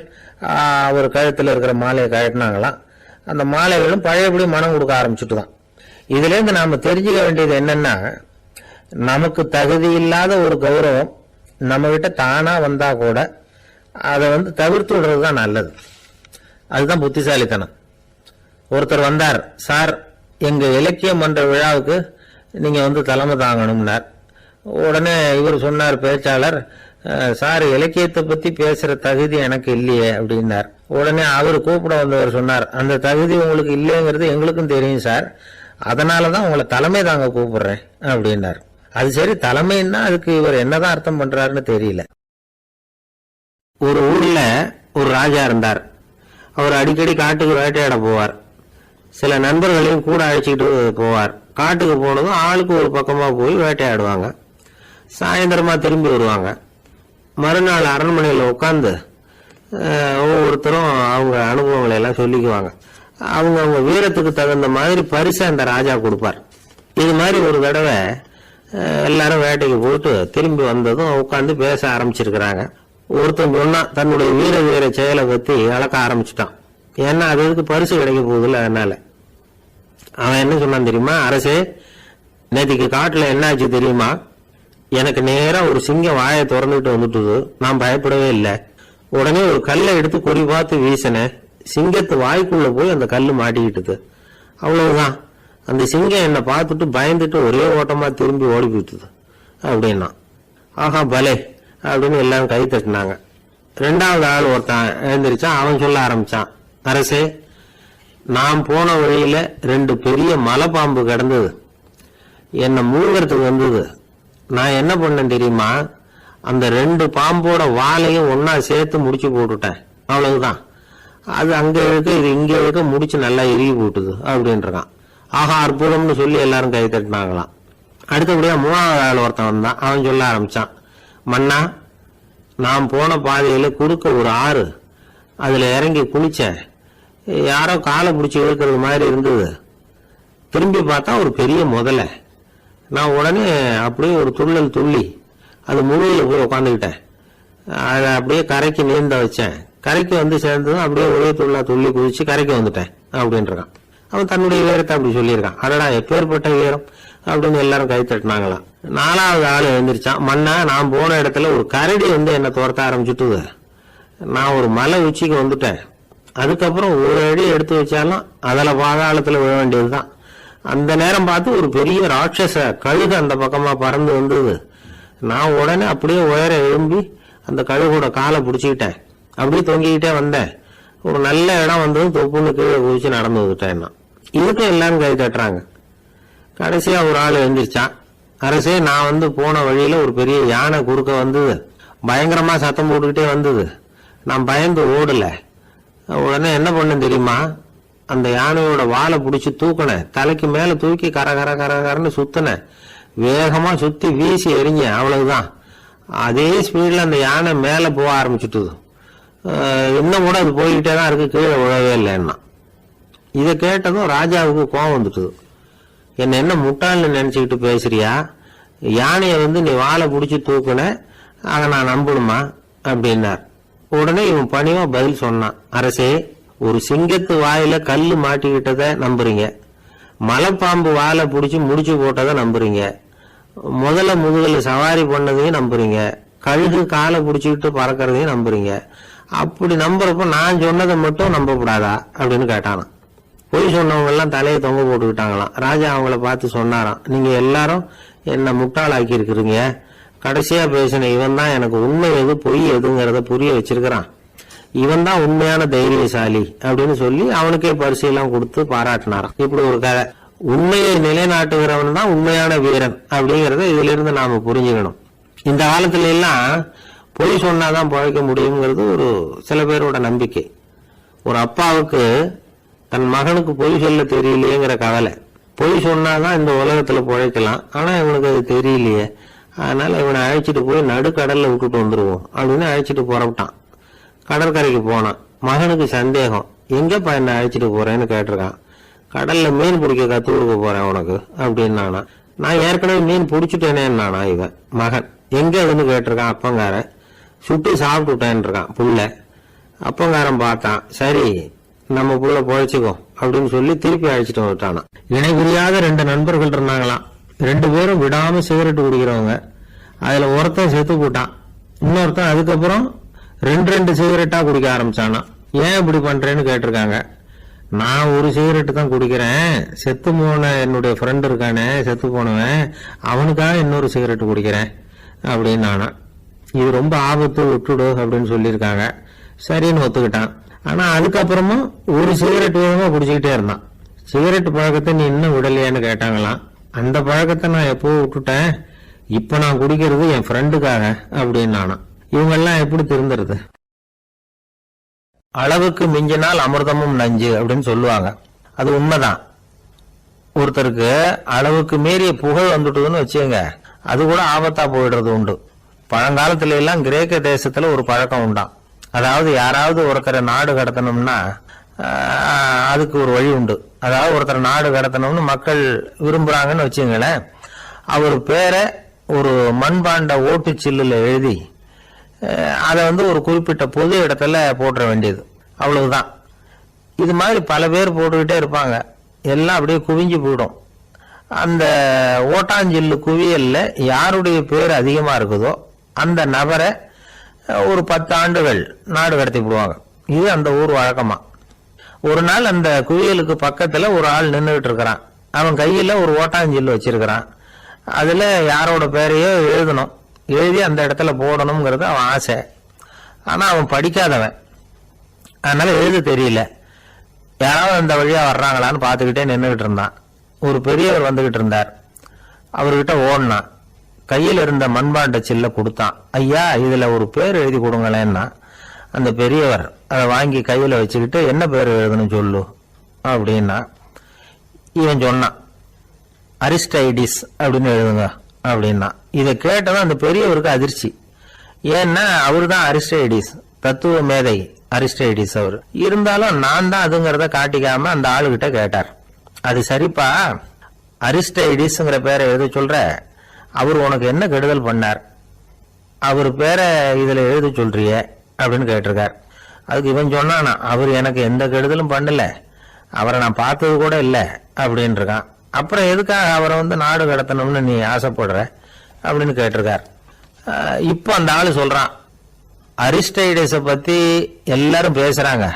அவர் கழுத்தில் இருக்கிற மாலையை கழட்டினாங்களாம். அந்த மாலைகளும் பழையபடி மனம் கொடுக்க ஆரம்பிச்சுட்டு தான். இதுல இருந்து நாம தெரிஞ்சுக்க வேண்டியது என்னன்னா, நமக்கு தகுதி இல்லாத ஒரு கௌரவம் நம்ம கிட்ட தானா வந்தா கூட அதை தவிர்த்து விடுறதுதான் நல்லது. அதுதான் புத்திசாலித்தனம். ஒருத்தர் வந்தார், சார் எங்க இலக்கிய மன்ற விழாவுக்கு நீங்க தலைமை தாங்கணும்னார். உடனே இவர் சொன்னார், பேச்சாளர், சார் இலக்கியத்தை பத்தி பேசுற தகுதி எனக்கு இல்லையே அப்படின்னார். உடனே அவர் கூப்பிட வந்தவர் சொன்னார், அந்த தகுதி உங்களுக்கு இல்லைங்கிறது எங்களுக்கும் தெரியும் சார், அதனாலதான் உங்களை தலைமை தாங்க கூப்பிடுறேன் அப்படின்னார். அது சரி, தலைமைன்னா அதுக்கு இவர் என்னதான் அர்த்தம் பண்றாருன்னு தெரியல. ஒரு ஊர்ல ஒரு ராஜா இருந்தார். அவர் அடிக்கடி காட்டுக்கு வேட்டையாட போவார். சில நண்பர்களையும் கூட அழைச்சிக்கிட்டு போவார். காட்டுக்கு போனதும் ஆளுக்கு ஒரு பக்கமா போய் வேட்டையாடுவாங்க. சாயந்தரமா திரும்பி வருவாங்க. மறுநாள் அரண்மனையில் உட்காந்து ஒவ்வொருத்தரும் அவங்க அனுபவங்களை எல்லாம் சொல்லிக்குவாங்க. அவங்க வீரத்துக்கு தகுந்த மாதிரி பரிசை அந்த ராஜா கொடுப்பார். இது மாதிரி ஒரு தடவை எல்லாரும் வேட்டைக்கு போட்டு திரும்பி வந்ததும் உட்காந்து பேச ஆரம்பிச்சிருக்கிறாங்க. ஒருத்தன் சொன்னா தன்னுடைய வீர செயலை பத்தி அளக்க ஆரம்பிச்சுட்டான். ஏன்னா அதுக்கு பரிசு கிடைக்க போகுதுல்ல, அதனால. அவன் என்ன சொன்னான் தெரியுமா? அரசே, நேற்றுக்கு காட்டுல என்ன ஆச்சு தெரியுமா? எனக்கு நேரா ஒரு சிங்கம் வாயை திறந்துட்டு வந்துட்டுது. நான் பயப்படவே இல்லை. உடனே ஒரு கல்லை எடுத்து குறி பார்த்து வீசினேன். சிங்கத்து வாய்க்குள்ள போய் அந்த கல்லு மாட்டிக்கிட்டுது. அவ்வளவுதான். அந்த சிங்கம் என்னை பார்த்துட்டு பயந்துட்டு ஒரே ஓட்டமா திரும்பி ஓடி போயிட்டுது அப்படின்னா. ஆஹா பலே அப்படின்னு எல்லாரும் கை தட்டினாங்க. 2வது ஆள் ஒருத்தன் எழுந்திரிச்சான். அவன் சொல்ல ஆரம்பிச்சான், அரசே, நான் போன வழியில 2 பெரிய மலைப்பாம்பு கிடந்தது, என்னை மூழ்கிறதுக்கு வந்தது. நான் என்ன பண்ணேன் தெரியுமா? அந்த 2 பாம்போட வாலையும் ஒன்னா சேர்த்து முடிச்சு போட்டுட்டேன். அவ்வளவுதான். அது அங்க இருக்கு, இது இங்க இருக்க, முடிச்சு நல்லா இறுகி போட்டுது அப்படின்றான். ஆஹா அற்புதம்னு சொல்லி எல்லாரும் கை தட்டினாங்களாம். அடுத்தபடியா 3வது ஆள் ஒருத்தன் வந்தான். அவன் சொல்ல ஆரம்பிச்சான், மன்னா, நான் போன பாதையில குறுக்க ஒரு ஆறு, அதுல இறங்கி குளிச்சேன். யாரோ காலை பிடிச்சி இழுக்கிறது மாதிரி இருந்தது. திரும்பி பார்த்தா ஒரு பெரிய முதலை. நான் உடனே அப்படியே ஒரு துள்ளல் துள்ளி அது முழுவில் போய் உட்காந்துக்கிட்டேன். அதை அப்படியே கரைக்கு நீந்த வச்சேன். கரைக்கு வந்து சேர்ந்ததும் அப்படியே ஒரே துள்ளி குதிச்சு கரைக்கு வந்துட்டேன் அப்படின்றான். அவன் தன்னுடைய வீரத்தை அப்படி சொல்லியிருக்கான். அடடா எப்பேற்பட்ட வீரம் அப்படின்னு எல்லாரும் கை தட்டினாங்களாம். 4வது ஆள் எழுந்திரிச்சான். மண்ணா, நான் போன இடத்துல ஒரு கரடி வந்து என்னை துரத்த ஆரம்பிச்சுட்டுது. நான் ஒரு மலை உச்சிக்கு வந்துட்டேன். அதுக்கப்புறம் ஒரு அடி எடுத்து வச்சாலும் அதில் பாதாளத்தில் விழ வேண்டியதுதான். அந்த நேரம் பார்த்து ஒரு பெரிய ராட்சச கழுகு அந்த பக்கமா பறந்து வந்தது. நான் உடனே அப்படியே உயர எழும்பி அந்த கழுகோட காலை பிடிச்சிக்கிட்டேன். அப்படியே தொங்கிக்கிட்டே வந்தேன். ஒரு நல்ல இடம் வந்ததும் தொப்புன்னு கீழே குதிச்சு நடந்து வந்துட்டேன். இதுக்கும் எல்லாரும் கை தட்டுறாங்க. கடைசியா ஒரு ஆள் எழுந்திரிச்சான். அரசே, நான் வந்து போன வழியில ஒரு பெரிய யானை குறுக்க வந்தது. பயங்கரமா சத்தம் போட்டுக்கிட்டே வந்தது. நான் பயந்து ஓடல. உடனே என்ன பண்ணேன் தெரியுமா? அந்த யானையோட வாலை பிடிச்சி தூக்கினேன். தலைக்கு மேல தூக்கி கரன்னு சுத்தினேன். வேகமா சுத்தி வீசி எறிஞ்சேன். அவ்வளவுதான். அதே ஸ்பீட்ல அந்த யானை மேல போக ஆரம்பிச்சுட்டுது. இன்னும் கூட அது போய்கிட்டே தான் இருக்கு, கீழே விழவே இல்லைன்னா. இதை கேட்டதும் ராஜாவுக்கு கோபம் வந்துட்டுது. என்ன முட்டாள்னு நினைச்சுக்கிட்டு பேசுறியா? யானையை வந்து நீ வாழை பிடிச்சி தூக்குன, அதை நான் நம்பணுமா அப்படின்னார். உடனே இவன் பணிவா பதில் சொன்னான். அரசே, ஒரு சிங்கத்து வாயில கல்லு மாட்டிக்கிட்டத நம்புறீங்க, மலைப்பாம்பு வாழை பிடிச்சி முடிச்சு போட்டதை நம்புறீங்க, முதல்ல முதுகுல சவாரி பண்ணதையும் நம்புறீங்க, கழுகு காலை பிடிச்சிக்கிட்டு பறக்கிறதையும் நம்புறீங்க. அப்படி நம்புறப்ப நான் சொன்னதை மட்டும் நம்பக்கூடாதா அப்படின்னு கேட்டானாம். பொய் சொன்னவங்க எல்லாம் தலையை தொங்க போட்டுக்கிட்டாங்களாம். ராஜா அவங்கள பார்த்து சொன்னாராம், நீங்க எல்லாரும் என்ன முட்டாளாக்கி இருக்கிறீங்க. கடைசியா பேசின இவன் தான் எனக்கு உண்மை எது பொய் எதுங்கிறத புரிய வச்சிருக்கிறான். இவன் தான் உண்மையான தைரியசாலி அப்படின்னு சொல்லி அவனுக்கே பரிசெல்லாம் கொடுத்து பாராட்டினாராம். இப்படி ஒரு கதை. உண்மையை நிலைநாட்டுகிறவன் தான் உண்மையான வீரன் அப்படிங்கறத இதுல இருந்து நாம புரிஞ்சுக்கணும். இந்த காலத்துல எல்லாம் பொய் சொன்னாதான் பழைக்க முடியுங்கிறது ஒரு சில பேரோட நம்பிக்கை. ஒரு அப்பாவுக்கு தன் மகனுக்கு பொய் சொல்ல தெரியலையேங்கிற கவலை. பொய் சொன்னாதான் இந்த உலகத்துல பிழைக்கலாம், ஆனா இவனுக்கு அது தெரியலையே, அதனால இவனை அழைச்சிட்டு போய் நடுக்கடல்ல விட்டுட்டு வந்துருவோம் அப்படின்னு அழைச்சிட்டு புறப்பட்டான். கடற்கரைக்கு போனான். மகனுக்கு சந்தேகம், எங்கப்பா என்ன அழைச்சிட்டு போறேன்னு கேட்டிருக்கான். கடல்ல மீன் பிடிக்க கத்து கொடுக்க போறேன் உனக்கு அப்படின்னு நானா. நான் ஏற்கனவே மீன் பிடிச்சிட்டேனே நானா. இவன் மகன் எங்க அதுன்னு கேட்டிருக்கான். அப்பங்காரன் சுட்டு சாப்பிட்டுட்டேன் இருக்கான் புள்ள. அப்பங்காரன் பார்த்தான், சரி நம்ம புள்ள பொழைச்சிக்கோ அப்படின்னு சொல்லி திருப்பி அழைச்சிட்டு வந்துட்டானா. இணை புரியாத 2 நண்பர்கள் இருந்தாங்களாம். 2 பேரும் விடாம சிகரெட் குடிக்கிறவங்க. அதுல ஒருத்தன் செத்து போட்டான். இன்னொருத்தன் அதுக்கப்புறம் 2 சிகரெட்டா குடிக்க ஆரம்பிச்சானா. ஏன் இப்படி பண்றேன்னு கேட்டிருக்காங்க. நான் ஒரு சிகரெட்டு தான் குடிக்கிறேன், செத்து போன என்னுடைய ஃப்ரெண்ட் இருக்கானே செத்து போனவன், அவனுக்காக இன்னொரு சிகரெட் குடிக்கிறேன் அப்படின்னு நானா. இது ரொம்ப ஆபத்து, விட்டுடு அப்படின்னு சொல்லியிருக்காங்க. சரின்னு ஒத்துக்கிட்டான். ஆனா அதுக்கப்புறமும் ஒரு சிகரெட் வேகமா குடிச்சுக்கிட்டே இருந்தான். சிகரெட் பழக்கத்தை நீ இன்னும் விடலையான்னு கேட்டாங்களாம். அந்த பழக்கத்தை நான் எப்போ விட்டுட்டேன், இப்ப நான் குடிக்கிறது என் ஃப்ரெண்டுக்காக அப்படின்னு நானா. இவங்க எல்லாம் எப்படி திருந்துறது? அளவுக்கு மிஞ்சினால் அமிர்தமும் நஞ்சு அப்படின்னு சொல்லுவாங்க. அது உண்மைதான். ஒருத்தருக்கு அளவுக்கு மீறிய புகழ் வந்துட்டுதுன்னு வச்சுங்க, அது கூட ஆபத்தா போயிடுறது உண்டு. பழங்காலத்துல எல்லாம் கிரேக்க தேசத்துல ஒரு பழக்கம் உண்டாம். அதாவது யாராவது ஒருத்தரை நாடு கடத்தணும்னா அதுக்கு ஒரு வழி உண்டு. அதாவது ஒருத்தரை நாடு கடத்தணும்னு மக்கள் விரும்புறாங்கன்னு வச்சுங்களேன், அவர் பேரை ஒரு மண்பாண்ட ஓட்டுச்சில்லுல எழுதி அதை வந்து ஒரு குறிப்பிட்ட பொது இடத்துல போட்டுற வேண்டியது, அவ்வளவுதான். இது மாதிரி பல பேர் போட்டுக்கிட்டே இருப்பாங்க. எல்லாம் அப்படியே குவிஞ்சு போயிடும். அந்த ஓட்டாஞ்சில்லு குவியல்ல யாருடைய பேர் அதிகமா இருக்குதோ அந்த நபரை ஒரு 10 ஆண்டுகள் நாடு கடத்தி விடுவாங்க. இது அந்த ஊர் வழக்கமா. ஒரு நாள் அந்த குவியலுக்கு பக்கத்துல ஒரு ஆள் நின்றுகிட்டு இருக்கிறான். அவன் கையில ஒரு ஓட்டாஞ்சில்லு வச்சிருக்கிறான். அதுல யாரோட பேரையோ எழுதணும், எழுதி அந்த இடத்துல போடணுங்கிறது அவன் ஆசை. ஆனா அவன் படிக்காதவன், அதனால எழுத தெரியல. யாராவது அந்த வழியா வர்றாங்களான்னு பார்த்துக்கிட்டே நின்றுகிட்டு இருந்தான். ஒரு பெரியவர் வந்துகிட்டு இருந்தார். அவர்கிட்ட ஓடினான். கையில் இருந்த மண்பாண்ட சில்ல கொடுத்தான். ஐயா, இதுல ஒரு பேர் எழுதி கொடுங்களேன்னா. அந்த பெரியவர் அதை வாங்கி கையில வச்சுக்கிட்டு, என்ன பேர் எழுதணும் சொல்லு அப்படின்னா. இவன் சொன்னான், அரிஸ்டைடிஸ் அப்படின்னு எழுதுங்க அப்படின்னா. இதை கேட்டதும் அந்த பெரியவருக்கு அதிர்ச்சி. ஏன்னா அவரு தான் அரிஸ்டைடிஸ், தத்துவ மேதை அரிஸ்டைடிஸ் அவர். இருந்தாலும் நான் தான் அதுங்கிறத காட்டிக்காம அந்த ஆளுகிட்ட கேட்டார். அது சரிப்பா, அரிஸ்டைடிஸ்ங்கிற பேரை எழுத சொல்ற, அவர் உனக்கு என்ன கெடுதல் பண்ணார்? அவர் பேரை இதுல எழுத சொல்றிய அப்படின்னு கேட்டிருக்கார். அதுக்கு இவன் சொன்னானா, அவர் எனக்கு எந்த கெடுதலும் பண்ணல, அவரை நான் பார்த்தது கூட இல்லை அப்படின்னு இருக்கான். அப்புறம் எதுக்காக அவரை நாடு கடத்தணும்னு நீ ஆசைப்படுற அப்படின்னு கேட்டிருக்கார். இப்போ அந்த ஆளு சொல்றான், அரிஸ்டைடஸை பத்தி எல்லாரும் பேசுறாங்க,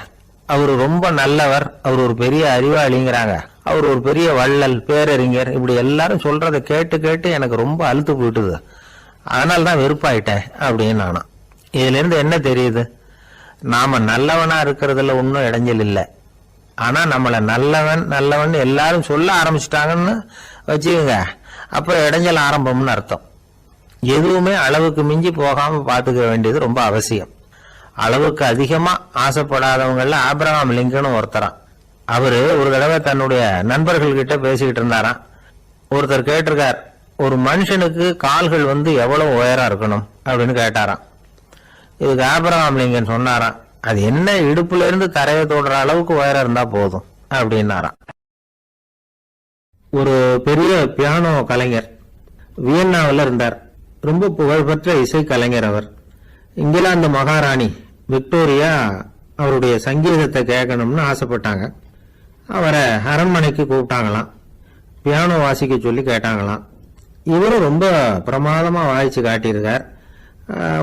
அவர் ரொம்ப நல்லவர், அவர் ஒரு பெரிய அறிவாளிங்கிறாங்க, அவர் ஒரு பெரிய வள்ளல் பேரறிஞர், இப்படி எல்லாரும் சொல்றதை கேட்டு கேட்டு எனக்கு ரொம்ப அழுத்து போயிட்டுது, அதனால தான் வெறுப்பாயிட்டேன் அப்படின்னு நானும். இதுல இருந்து என்ன தெரியுது, நாம நல்லவனா இருக்கிறதுல ஒன்றும் இடைஞ்சல் இல்லை, ஆனா நம்மள நல்லவன் நல்லவன் எல்லாரும் சொல்ல ஆரம்பிச்சிட்டாங்கன்னு வச்சுக்கோங்க, அப்புறம் இடைஞ்சல் ஆரம்பம்னு அர்த்தம். எதுவுமே அளவுக்கு மிஞ்சி போகாம பாத்துக்க வேண்டியது ரொம்ப அவசியம். அளவுக்கு அதிகமா ஆசைப்படாதவங்கள ஆபிரகாம் லிங்கன் ஒருத்தரான். அவரு ஒரு தடவை தன்னுடைய நண்பர்கள் கிட்ட பேசிக்கிட்டு இருந்தாராம். ஒருத்தர் கேட்டிருக்கார், ஒரு மனுஷனுக்கு கால்கள் எவ்வளவு உயரம் இருக்கணும் அப்படின்னு கேட்டாராம். இதுக்கு ஆபிரகாம் லிங்கன் சொன்னாராம், அது என்ன இடுப்புல இருந்து தரையை தொடுற அளவுக்கு உயரம் இருந்தா போதும் அப்படின்னாராம். ஒரு பெரிய பியானோ கலைஞர் வியன்னாவில் இருந்தார். ரொம்ப புகழ்பெற்ற இசை கலைஞர் அவர். இங்கிலாந்து மகாராணி விக்டோரியா அவருடைய சங்கீதத்தை கேட்கணும்னு ஆசைப்பட்டாங்க. அவரை அரண்மனைக்கு கூப்பிட்டாங்களாம். பியானோ வாசிக்க சொல்லி கேட்டாங்களாம். இவரும் ரொம்ப பிரமாதமா வாய்ச்சி காட்டியிருக்கார்.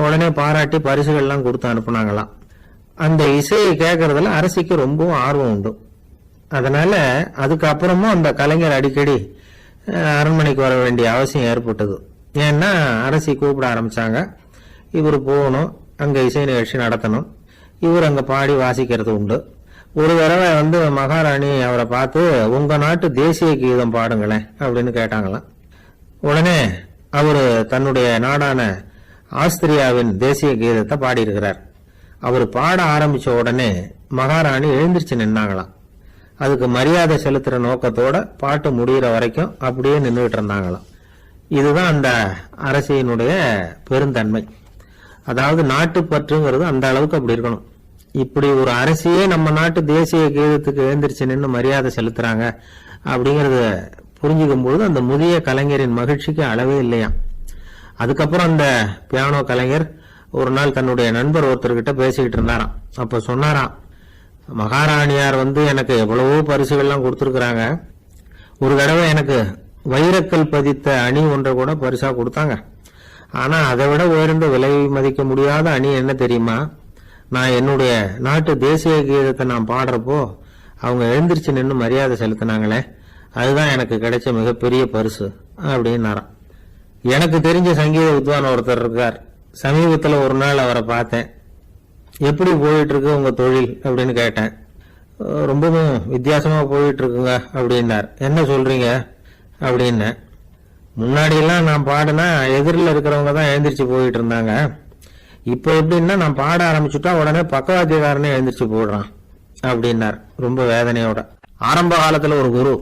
உடனே பாராட்டி பரிசுகள்லாம் கொடுத்து அனுப்புனாங்களாம். அந்த இசையை கேட்கறதுல அரசிக்கு ரொம்பவும் ஆர்வம் உண்டு. அதனால அதுக்கப்புறமும் அந்த கலைஞர் அடிக்கடி அரண்மனைக்கு வர வேண்டிய அவசியம் ஏற்பட்டது. ஏன்னா அரசி கூப்பிட ஆரம்பிச்சாங்க, இவர் போகணும், அங்க இசை நிகழ்ச்சி நடத்தணும், இவர் அங்க பாடி வாசிக்கிறது உண்டு. ஒரு தடவை மகாராணி அவரை பார்த்து, உங்க நாட்டு தேசிய கீதம் பாடுங்களேன் அப்படின்னு கேட்டாங்களாம். உடனே அவரு தன்னுடைய நாடான ஆஸ்திரியாவின் தேசிய கீதத்தை பாடியிருக்கிறார். அவர் பாட ஆரம்பிச்ச உடனே மகாராணி எழுந்திருச்சு நின்னாங்களாம். அதுக்கு மரியாதை செலுத்துற நோக்கத்தோட பாட்டு முடிகிற வரைக்கும் அப்படியே நின்றுகிட்டு இருந்தாங்களாம். இதுதான் அந்த அரசியினுடைய பெருந்தன்மை. அதாவது நாட்டுப்பற்றுங்கிறது அந்த அளவுக்கு அப்படி இருக்கணும். இப்படி ஒரு அரசியே நம்ம நாட்டு தேசிய கீதத்துக்கு எழுந்திருச்சு நின்று மரியாதை செலுத்துறாங்க அப்படிங்கறத புரிஞ்சுக்கும் பொழுது அந்த முதிய கலைஞரின் மகிழ்ச்சிக்கு அளவே இல்லையா. அதுக்கப்புறம் அந்த பியானோ கலைஞர் ஒரு நாள் தன்னுடைய நண்பர் ஒருத்தர்கிட்ட பேசிக்கிட்டு இருந்தாராம். அப்ப சொன்னாராம், மகாராணியார் எனக்கு எவ்வளவோ பரிசுகள்லாம் கொடுத்துருக்குறாங்க, ஒரு தடவை எனக்கு வைரக்கல் பதித்த அணி ஒன்றை கூட பரிசா கொடுத்தாங்க. ஆனா அதை விட உயர்ந்த விலை மதிக்க முடியாத அணி என்ன தெரியுமா, நான் என்னுடைய நாட்டு தேசிய கீதத்தை நான் பாடுறப்போ அவங்க எழுந்திருச்சு நின்று மரியாதை செலுத்தினாங்களே, அதுதான் எனக்கு கிடைச்ச மிகப்பெரிய பரிசு அப்படின்னாராம். எனக்கு தெரிஞ்ச சங்கீத வித்வான் ஒருத்தர் இருக்கார். சமீபத்துல ஒரு நாள் அவரை பார்த்தேன். எப்படி போயிட்டு இருக்கு உங்க தொழில் அப்படின்னு கேட்டேன். ரொம்பவும் வித்தியாசமா போயிட்டு இருக்குங்க அப்படின்னார். என்ன சொல்றீங்க அப்படின்னு. முன்னாடியெல்லாம் நான் பாடினா எதிரில் இருக்கிறவங்க தான் எழுந்திரிச்சு போயிட்டு இருந்தாங்க, இப்போ எப்படின்னா நான் பாட ஆரம்பிச்சுட்டா உடனே பக்கவாத்தியக்காரனே எழுந்திரிச்சு போடுறான் அப்படின்னார் ரொம்ப வேதனையோட. ஆரம்ப காலத்துல ஒரு குரு,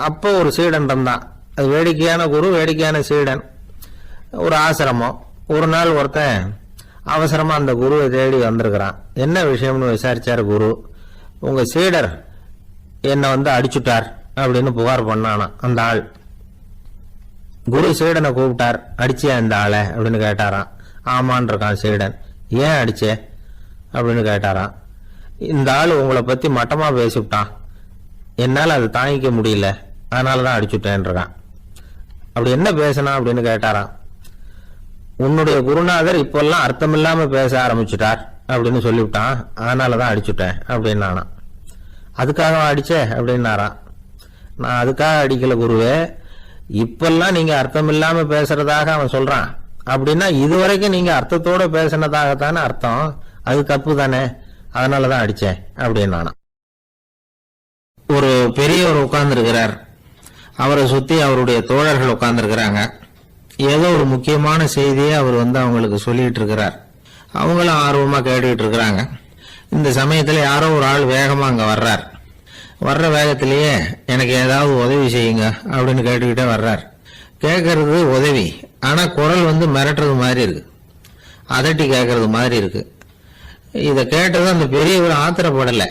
அப்போ ஒரு சீடன் இருந்தான். அது வேடிக்கையான குரு, வேடிக்கையான சீடன். ஒரு ஆசிரமம். ஒரு நாள் ஒருத்தன் அவசரமா அந்த குருவை தேடி வந்திருக்கிறான். என்ன விஷயம்னு விசாரிச்சார் குரு. உங்க சீடர் என்ன அடிச்சுட்டார் அப்படின்னு புகார் பண்ணானா அந்த ஆள். குரு சீடனை கூப்பிட்டார். அடிச்சியா இந்த ஆளை அப்படின்னு கேட்டாராம். ஆமான் இருக்கான் சீடன். ஏன் அடிச்சே அப்படின்னு கேட்டாராம். இந்த ஆள் உங்களை பத்தி மட்டமா பேசிவிட்டான், என்னால அது தாங்கிக்க முடியல, அதனாலதான் அடிச்சுட்டேன் இருக்கான். அப்படி என்ன பேசினா அப்படின்னு கேட்டாராம். உன்னுடைய குருநாதர் இப்பெல்லாம் அர்த்தமில்லாம பேச ஆரம்பிச்சுட்டார் அப்படின்னு சொல்லிவிட்டான், அதனாலதான் அடிச்சுட்டேன் அப்படின்னு நானா. அதுக்காக அடிச்சே அப்படின்னாராம். நான் அதுக்காக அடிக்கல குருவே, இப்பெல்லாம் நீங்க அர்த்தம் இல்லாம பேசுறதாக அவன் சொல்றான், அப்படின்னா இதுவரைக்கும் நீங்க அர்த்தத்தோட பேசினதாகத்தானே அர்த்தம், அது தப்பு தானே, அதனாலதான் அடிச்சேன் அப்படின்னு நானா. ஒரு பெரியவர் உட்கார்ந்து இருக்கிறார். அவரை சுத்தி அவருடைய தோழர்கள் உட்கார்ந்து இருக்கிறாங்க. ஏதோ ஒரு முக்கியமான செய்தியை அவர் அவங்களுக்கு சொல்லிட்டு இருக்கிறார். அவங்களும் ஆர்வமா கேட்டுக்கிட்டு இருக்கிறாங்க. இந்த சமயத்துல யாரோ ஒரு ஆள் வேகமா அங்க வர்றார். வர்ற வேகத்திலேயே எனக்கு ஏதாவது உதவி செய்யுங்க அப்படின்னு கேட்டுக்கிட்டே வர்றார். கேட்கறது உதவி, ஆனா குரல் மிரட்டுறது மாதிரி இருக்கு, அதட்டி கேட்கறது மாதிரி இருக்கு. இதை கேட்டது அந்த பெரியவர் ஆத்திரப்படலை,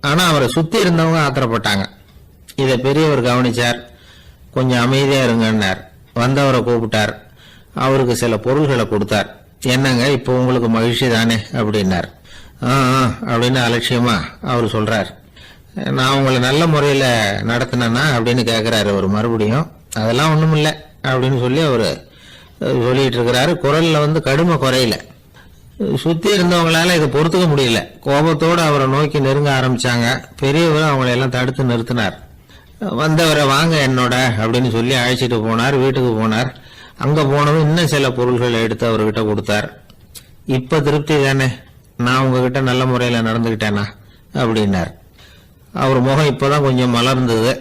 ஆனா அவரை சுத்தி இருந்தவங்க ஆத்திரப்பட்டாங்க. இதை பெரியவர் கவனிச்சார். கொஞ்சம் அமைதியா இருங்கன்னார். வந்தவரை கூப்பிட்டார். அவருக்கு சில பொருள்களை கொடுத்தார். என்னங்க இப்போ உங்களுக்கு மகிழ்ச்சி தானே அப்படின்னார். அப்படின்னு அலட்சியமா அவர் சொல்றார். நான் உங்களை நல்ல முறையில் நடத்தினேன்னா அப்படின்னு கேட்குறாரு அவர் மறுபடியும். அதெல்லாம் ஒன்றும் இல்லை அப்படின்னு சொல்லி அவர் சொல்லிட்டு இருக்கிறாரு. குரல்ல கடுமை குறையில. சுற்றி இருந்தவங்களால இதை பொறுத்துக்க முடியல. கோபத்தோடு அவரை நோக்கி நெருங்க ஆரம்பிச்சாங்க. பெரியவர் அவங்களை எல்லாம் தடுத்து நிறுத்தினார். வந்தவரை வாங்க என்னோட அப்படின்னு சொல்லி அழைச்சிட்டு போனார். வீட்டுக்கு போனார். அங்க போனதும் இன்னும் சில பொருள்களை எடுத்து அவர்கிட்ட கொடுத்தார். இப்ப திருப்தி தானே, நான் உங்ககிட்ட நல்ல முறையில் நடந்துகிட்டேனா அப்படின்னார். அவர் முகம் இப்பதான் கொஞ்சம் மலர்ந்தது.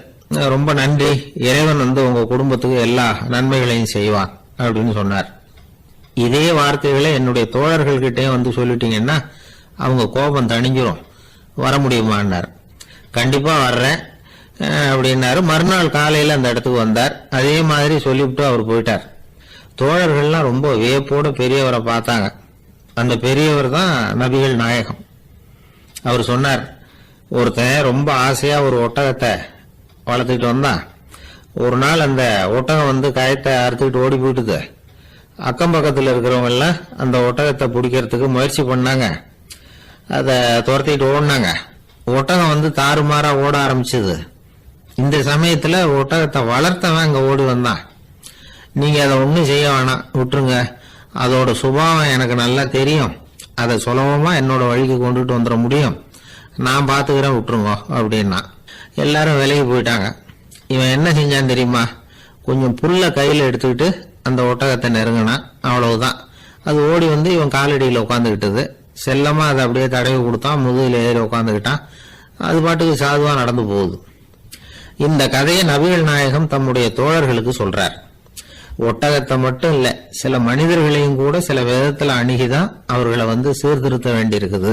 ரொம்ப நன்றி, இறைவன் உங்க குடும்பத்துக்கு எல்லா நன்மைகளையும் செய்வான் அப்படின்னு சொன்னார். இதே வார்த்தைகளை என்னுடைய தோழர்கள்கிட்டே சொல்லிட்டீங்கன்னா அவங்க கோபம் தணிஞ்சிரும், வர முடியுமான்னார். கண்டிப்பா வர்றேன் அப்படின்னாரு. மறுநாள் காலையில அந்த இடத்துக்கு வந்தார். அதே மாதிரி சொல்லிவிட்டு அவர் போயிட்டார். தோழர்கள்லாம் ரொம்ப வியப்போட பெரியவரை பார்த்தாங்க. அந்த பெரியவர் தான் நபிகள் நாயகம். அவர் சொன்னார், ஒருத்தன் ரொம்ப ஆசையா ஒரு ஒட்டகத்தை வளர்த்துக்கிட்டு வந்தான். ஒரு நாள் அந்த ஒட்டகம் கயத்தை அறுத்துக்கிட்டு ஓடி போயிட்டுது. அக்கம் பக்கத்தில் இருக்கிறவங்க எல்லாம் அந்த ஒட்டகத்தை பிடிக்கிறதுக்கு முயற்சி பண்ணாங்க. அதை துரத்திட்டு ஓடினாங்க. ஒட்டகம் தாறுமாறா ஓட ஆரம்பிச்சது. இந்த சமயத்துல ஒட்டகத்தை வளர்த்தவன் அங்க ஓடி வந்தான். நீங்க அதை ஒன்றும் செய்ய வேணாம், விட்டுருங்க. அதோட சுபாவம் எனக்கு நல்லா தெரியும். அதை சுலபமா என்னோட வழிக்கு கொண்டுட்டு வந்துட முடியும். நான் பாத்துக்கிறேன், விட்டுருங்க அப்படின்னா. எல்லாரும் விலகி போயிட்டாங்க. இவன் என்ன செஞ்சான் தெரியுமா? கொஞ்சம் புல்ல கையில எடுத்துக்கிட்டு அந்த ஒட்டகத்தை நெருங்கினான். அவ்வளவுதான். அது ஓடி இவன் காலடியில் உட்காந்துக்கிட்டது. செல்லமா அதை அப்படியே தடவி கொடுத்தான். முதுகில் ஏறி உட்காந்துக்கிட்டான். அது பாட்டுக்கு சாதுவா நடந்து போகுது. இந்த கதையை நபிகள் நாயகம் தம்முடைய தோழர்களுக்கு சொல்றார். ஒட்டகத்தை மட்டும் இல்ல, சில மனிதர்களையும் கூட சில விதத்துல அணுகிதான் அவர்களை சீர்திருத்த வேண்டியிருக்குது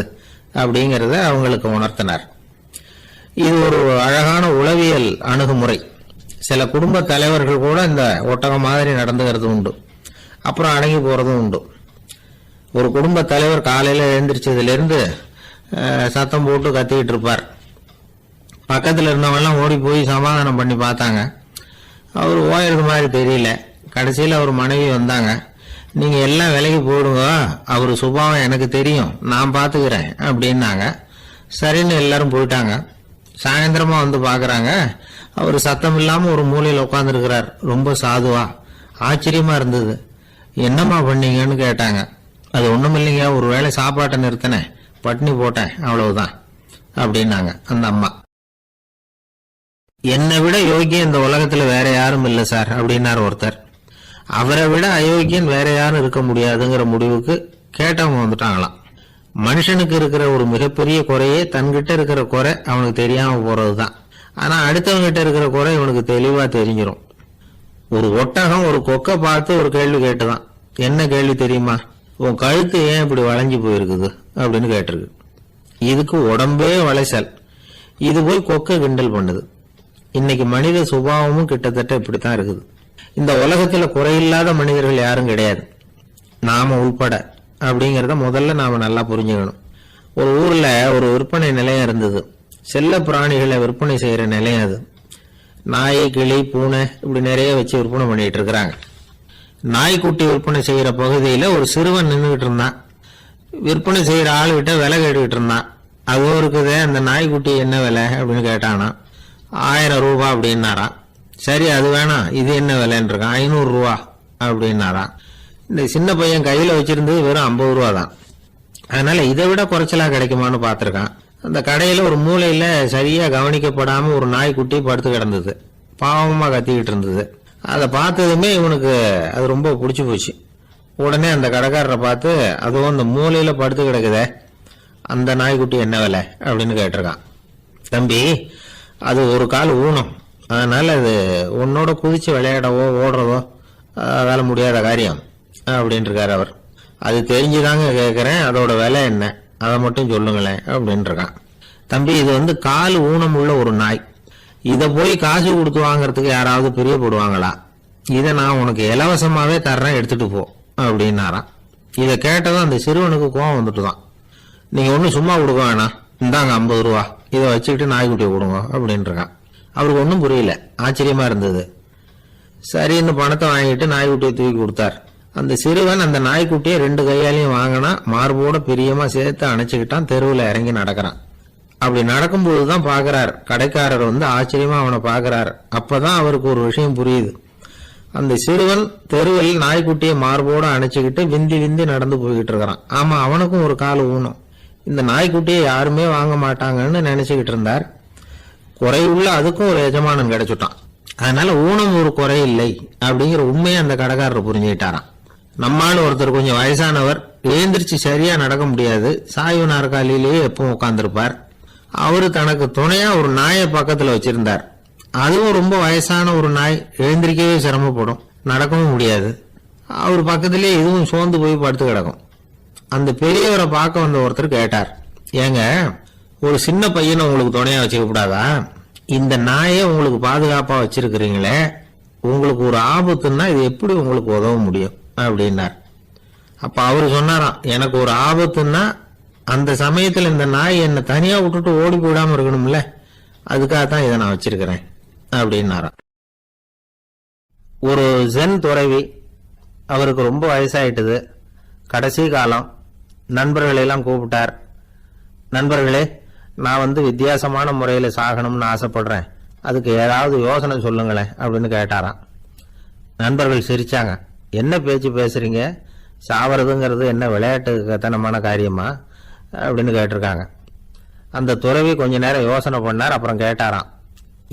அப்படிங்கறத அவங்களுக்கு உணர்த்தினார். இது ஒரு அழகான உளவியல் அணுகுமுறை. சில குடும்ப தலைவர்கள் கூட இந்த ஒட்டகம் மாதிரி நடந்துகிறது உண்டு, அப்புறம் அடங்கி போறதும் உண்டு. ஒரு குடும்ப தலைவர் காலையில எழுந்திரிச்சதுல இருந்து சத்தம் போட்டு கத்திக்கிட்டு இருப்பார். பக்கத்துல இருந்தவங்கலாம் ஓடி போய் சமாதானம் பண்ணி பார்த்தாங்க. அவர் ஓயறது மாதிரி தெரியல. கடைசியில் அவர் மனைவி வந்தாங்க. நீங்க எல்லாம் விலகி போடுங்க, அவர் சுபாவம் எனக்கு தெரியும், நான் பாத்துக்கிறேன் அப்படின்னாங்க. சரின்னு எல்லாரும் போயிட்டாங்க. சாயந்தரமா பாக்குறாங்க, அவர் சத்தம் இல்லாம ஒரு மூலையில உட்கார்ந்து இருக்கிறார். ரொம்ப சாதுவா. ஆச்சரியமா இருந்தது. என்னம்மா பண்ணீங்கன்னு கேட்டாங்க. அது ஒண்ணும் இல்லைங்க, ஒரு வேளை சாப்பாட்டை நிறுத்தினேன், பட்னி போட்டேன், அவ்வளவுதான் அப்படின்னாங்க அந்த அம்மா. என்னை விட யோகியம் இந்த உலகத்துல வேற யாரும் இல்ல சார் அப்படின்னாரு ஒருத்தர். அவரை விட அயோக்கியன் வேற யாரும் இருக்க முடியாதுங்கிற முடிவுக்கு கேட்டவங்க வந்துட்டாங்களாம். மனுஷனுக்கு இருக்கிற ஒரு மிகப்பெரிய குறையே தன்கிட்ட இருக்கிற குறை அவனுக்கு தெரியாம போறதுதான். ஆனா அடுத்தவங்கிட்ட இருக்கிற குறை இவனுக்கு தெளிவா தெரிஞ்சிடும். ஒரு ஒட்டகம் ஒரு கொக்கை பார்த்து ஒரு கேள்வி கேட்டுதான். என்ன கேள்வி தெரியுமா? உன் கழுத்து ஏன் இப்படி வளைஞ்சு போயிருக்குது அப்படின்னு கேட்டிருக்கு. இதுக்கு உடம்பே வளைசல். இது போய் கொக்கை கிண்டல் பண்ணுது. இன்னைக்கு மனித சுபாவமும் கிட்டத்தட்ட இப்படித்தான் இருக்குது. இந்த உலகத்துல குறையில்லாத மனிதர்கள் யாரும் கிடையாது, நாம உள்பட அப்படிங்கறத முதல்ல நாம நல்லா புரிஞ்சுக்கணும். ஒரு ஊர்ல ஒரு விற்பனை நிலையம் இருந்தது. செல்ல பிராணிகளை விற்பனை செய்யற நிலையம் அது. நாய், கிளி, பூனை இப்படி நிறைய வச்சு விற்பனை பண்ணிட்டு இருக்கிறாங்க. நாய்க்குட்டி விற்பனை செய்யற பகுதியில ஒரு சிறுவன் நின்றுகிட்டு இருந்தான். விற்பனை செய்யற ஆளுகிட்ட விலை கேட்டுக்கிட்டு இருந்தான். அதுவும் இருக்குதே, அந்த நாய்க்குட்டி என்ன விலை அப்படின்னு கேட்டானா. 1000 ரூபாய் அப்படின்னாராம். சரி, அது வேணாம், இது என்ன விலைன்னு இருக்கான். 500 ரூபா அப்படின்னாராம். இந்த சின்ன பையன் கையில வச்சிருந்தது வெறும் 50 ரூபா தான். அதனால இதை விட குறைச்சலா கிடைக்குமான்னு பார்த்திருக்கான். அந்த கடையில ஒரு மூலையில சரியா கவனிக்கப்படாம ஒரு நாய்க்குட்டி படுத்து கிடந்தது. பாவமா கத்திக்கிட்டு இருந்தது. அதை பார்த்ததுமே இவனுக்கு அது ரொம்ப பிடிச்சு போச்சு. உடனே அந்த கடைக்காரரை பார்த்து, அதுவும் அந்த மூலையில படுத்து கிடக்குதே அந்த நாய்க்குட்டி என்ன விலை அப்படின்னு கேட்டிருக்கான். தம்பி, அது ஒரு கால் ஊனம், அதனால அது உன்னோட குதிச்சு விளையாடவோ ஓடுறதோ அதால முடியாத காரியம் அப்படின்னு இருக்காரு அவர். அது தெரிஞ்சுதாங்க கேட்கிறேன், அதோட விலை என்ன அதை மட்டும் சொல்லுங்களேன் அப்படின்னு இருக்கான். தம்பி, இது கால் ஊனம் உள்ள ஒரு நாய். இதை போய் காசு கொடுத்து வாங்கறதுக்கு யாராவது பிரியப்படுவாங்களா? இதை நான் உனக்கு இலவசமாவே தர்றேன், எடுத்துட்டு போ அப்படின்னாராம். இதை கேட்டதும் அந்த சிறுவனுக்கு கோவம் வந்துட்டுதான். நீங்க ஒன்னும் சும்மா கொடுக்க வேணாம், இந்தாங்க 50 ரூபா, இதை வச்சுக்கிட்டு நாய்க்குட்டியை கொடுங்க அப்படின்னு இருக்கான். அவருக்கு ஒன்றும் புரியல, ஆச்சரியமா இருந்தது. சரின்னு பணத்தை வாங்கிட்டு நாய்க்குட்டியை தூக்கி கொடுத்தார். அந்த சிறுவன் அந்த நாய்க்குட்டியை 2 கையாலையும் வாங்கினா, மார்போட பிரியமா சேர்த்து அணைச்சுக்கிட்டான். தெருவில் இறங்கி நடக்கிறான். அப்படி நடக்கும்போதுதான் பாக்குறார், கடைக்காரர் வந்து ஆச்சரியமா அவனை பாக்குறார். அப்பதான் அவருக்கு ஒரு விஷயம் புரியுது. அந்த சிறுவன் தெருவில் நாய்க்குட்டியை மார்போட அணைச்சுக்கிட்டு விந்தி விந்தி நடந்து போய்கிட்டு இருக்கிறான். ஆமா, அவனுக்கும் ஒரு கால் ஊனம். இந்த நாய்க்குட்டியை யாருமே வாங்க மாட்டாங்கன்னு நினைச்சுக்கிட்டு இருந்தார். குறையுள்ள அதுக்கும் ஒரு எஜமானன் கிடைச்சுட்டான். அதனால ஊனம் ஒரு குறை இல்லை அப்படிங்கிற உண்மையை அந்த கடைக்காரர் புரிஞ்சுக்கிட்டாராம். நம்மால் ஒருத்தர் கொஞ்சம் வயசானவர், எழுந்திரிச்சு சரியா நடக்க முடியாது, சாய்வு நாற்காலியிலேயே எப்பவும் உட்கார்ந்துருப்பார். அவரு தனக்கு துணையா ஒரு நாயை பக்கத்துல வச்சிருந்தார். அதுவும் ரொம்ப வயசான ஒரு நாய், எழுந்திரிக்கவே சிரமப்படும், நடக்கவும் முடியாது. அவர் பக்கத்திலே இதுவும் சோர்ந்து போய் படுத்து கிடக்கும். அந்த பெரியவரை பார்க்க வந்த ஒருத்தர் கேட்டார், ஏங்க, ஒரு சின்ன பையனை உங்களுக்கு துணையா வச்சுக்க கூடாதா? இந்த நாயை உங்களுக்கு பாதுகாப்பா வச்சிருக்கிறீங்களே, உங்களுக்கு ஒரு ஆபத்துன்னா இது எப்படி உங்களுக்கு உதவ முடியும் அப்படின்னார். அப்ப அவரு சொன்னாராம், எனக்கு ஒரு ஆபத்துன்னா அந்த சமயத்துல இந்த நாய் என்னை தனியா விட்டுட்டு ஓடி போயிடாம இருக்கணும்ல, அதுக்காகத்தான் இதை நான் வச்சிருக்கிறேன் அப்படின்னாராம். ஒரு ஜென் துறவி, அவருக்கு ரொம்ப வயசாயிட்டது, கடைசி காலம். நண்பர்களை எல்லாம் கூப்பிட்டார். நண்பர்களே, நான் வந்து வித்தியாசமான முறையில் சாகணும்னு ஆசைப்படுறேன், அதுக்கு ஏதாவது யோசனை சொல்லுங்களேன் அப்படின்னு கேட்டாராம். நண்பர்கள் சிரிச்சாங்க. என்ன பேச்சு பேசுறீங்க, சாவறதுங்கிறது என்ன விளையாட்டுத்தனமான காரியமா அப்படின்னு கேட்டிருக்காங்க. அந்த துறவி கொஞ்ச நேரம் யோசனை பண்ணார். அப்புறம் கேட்டாராம்,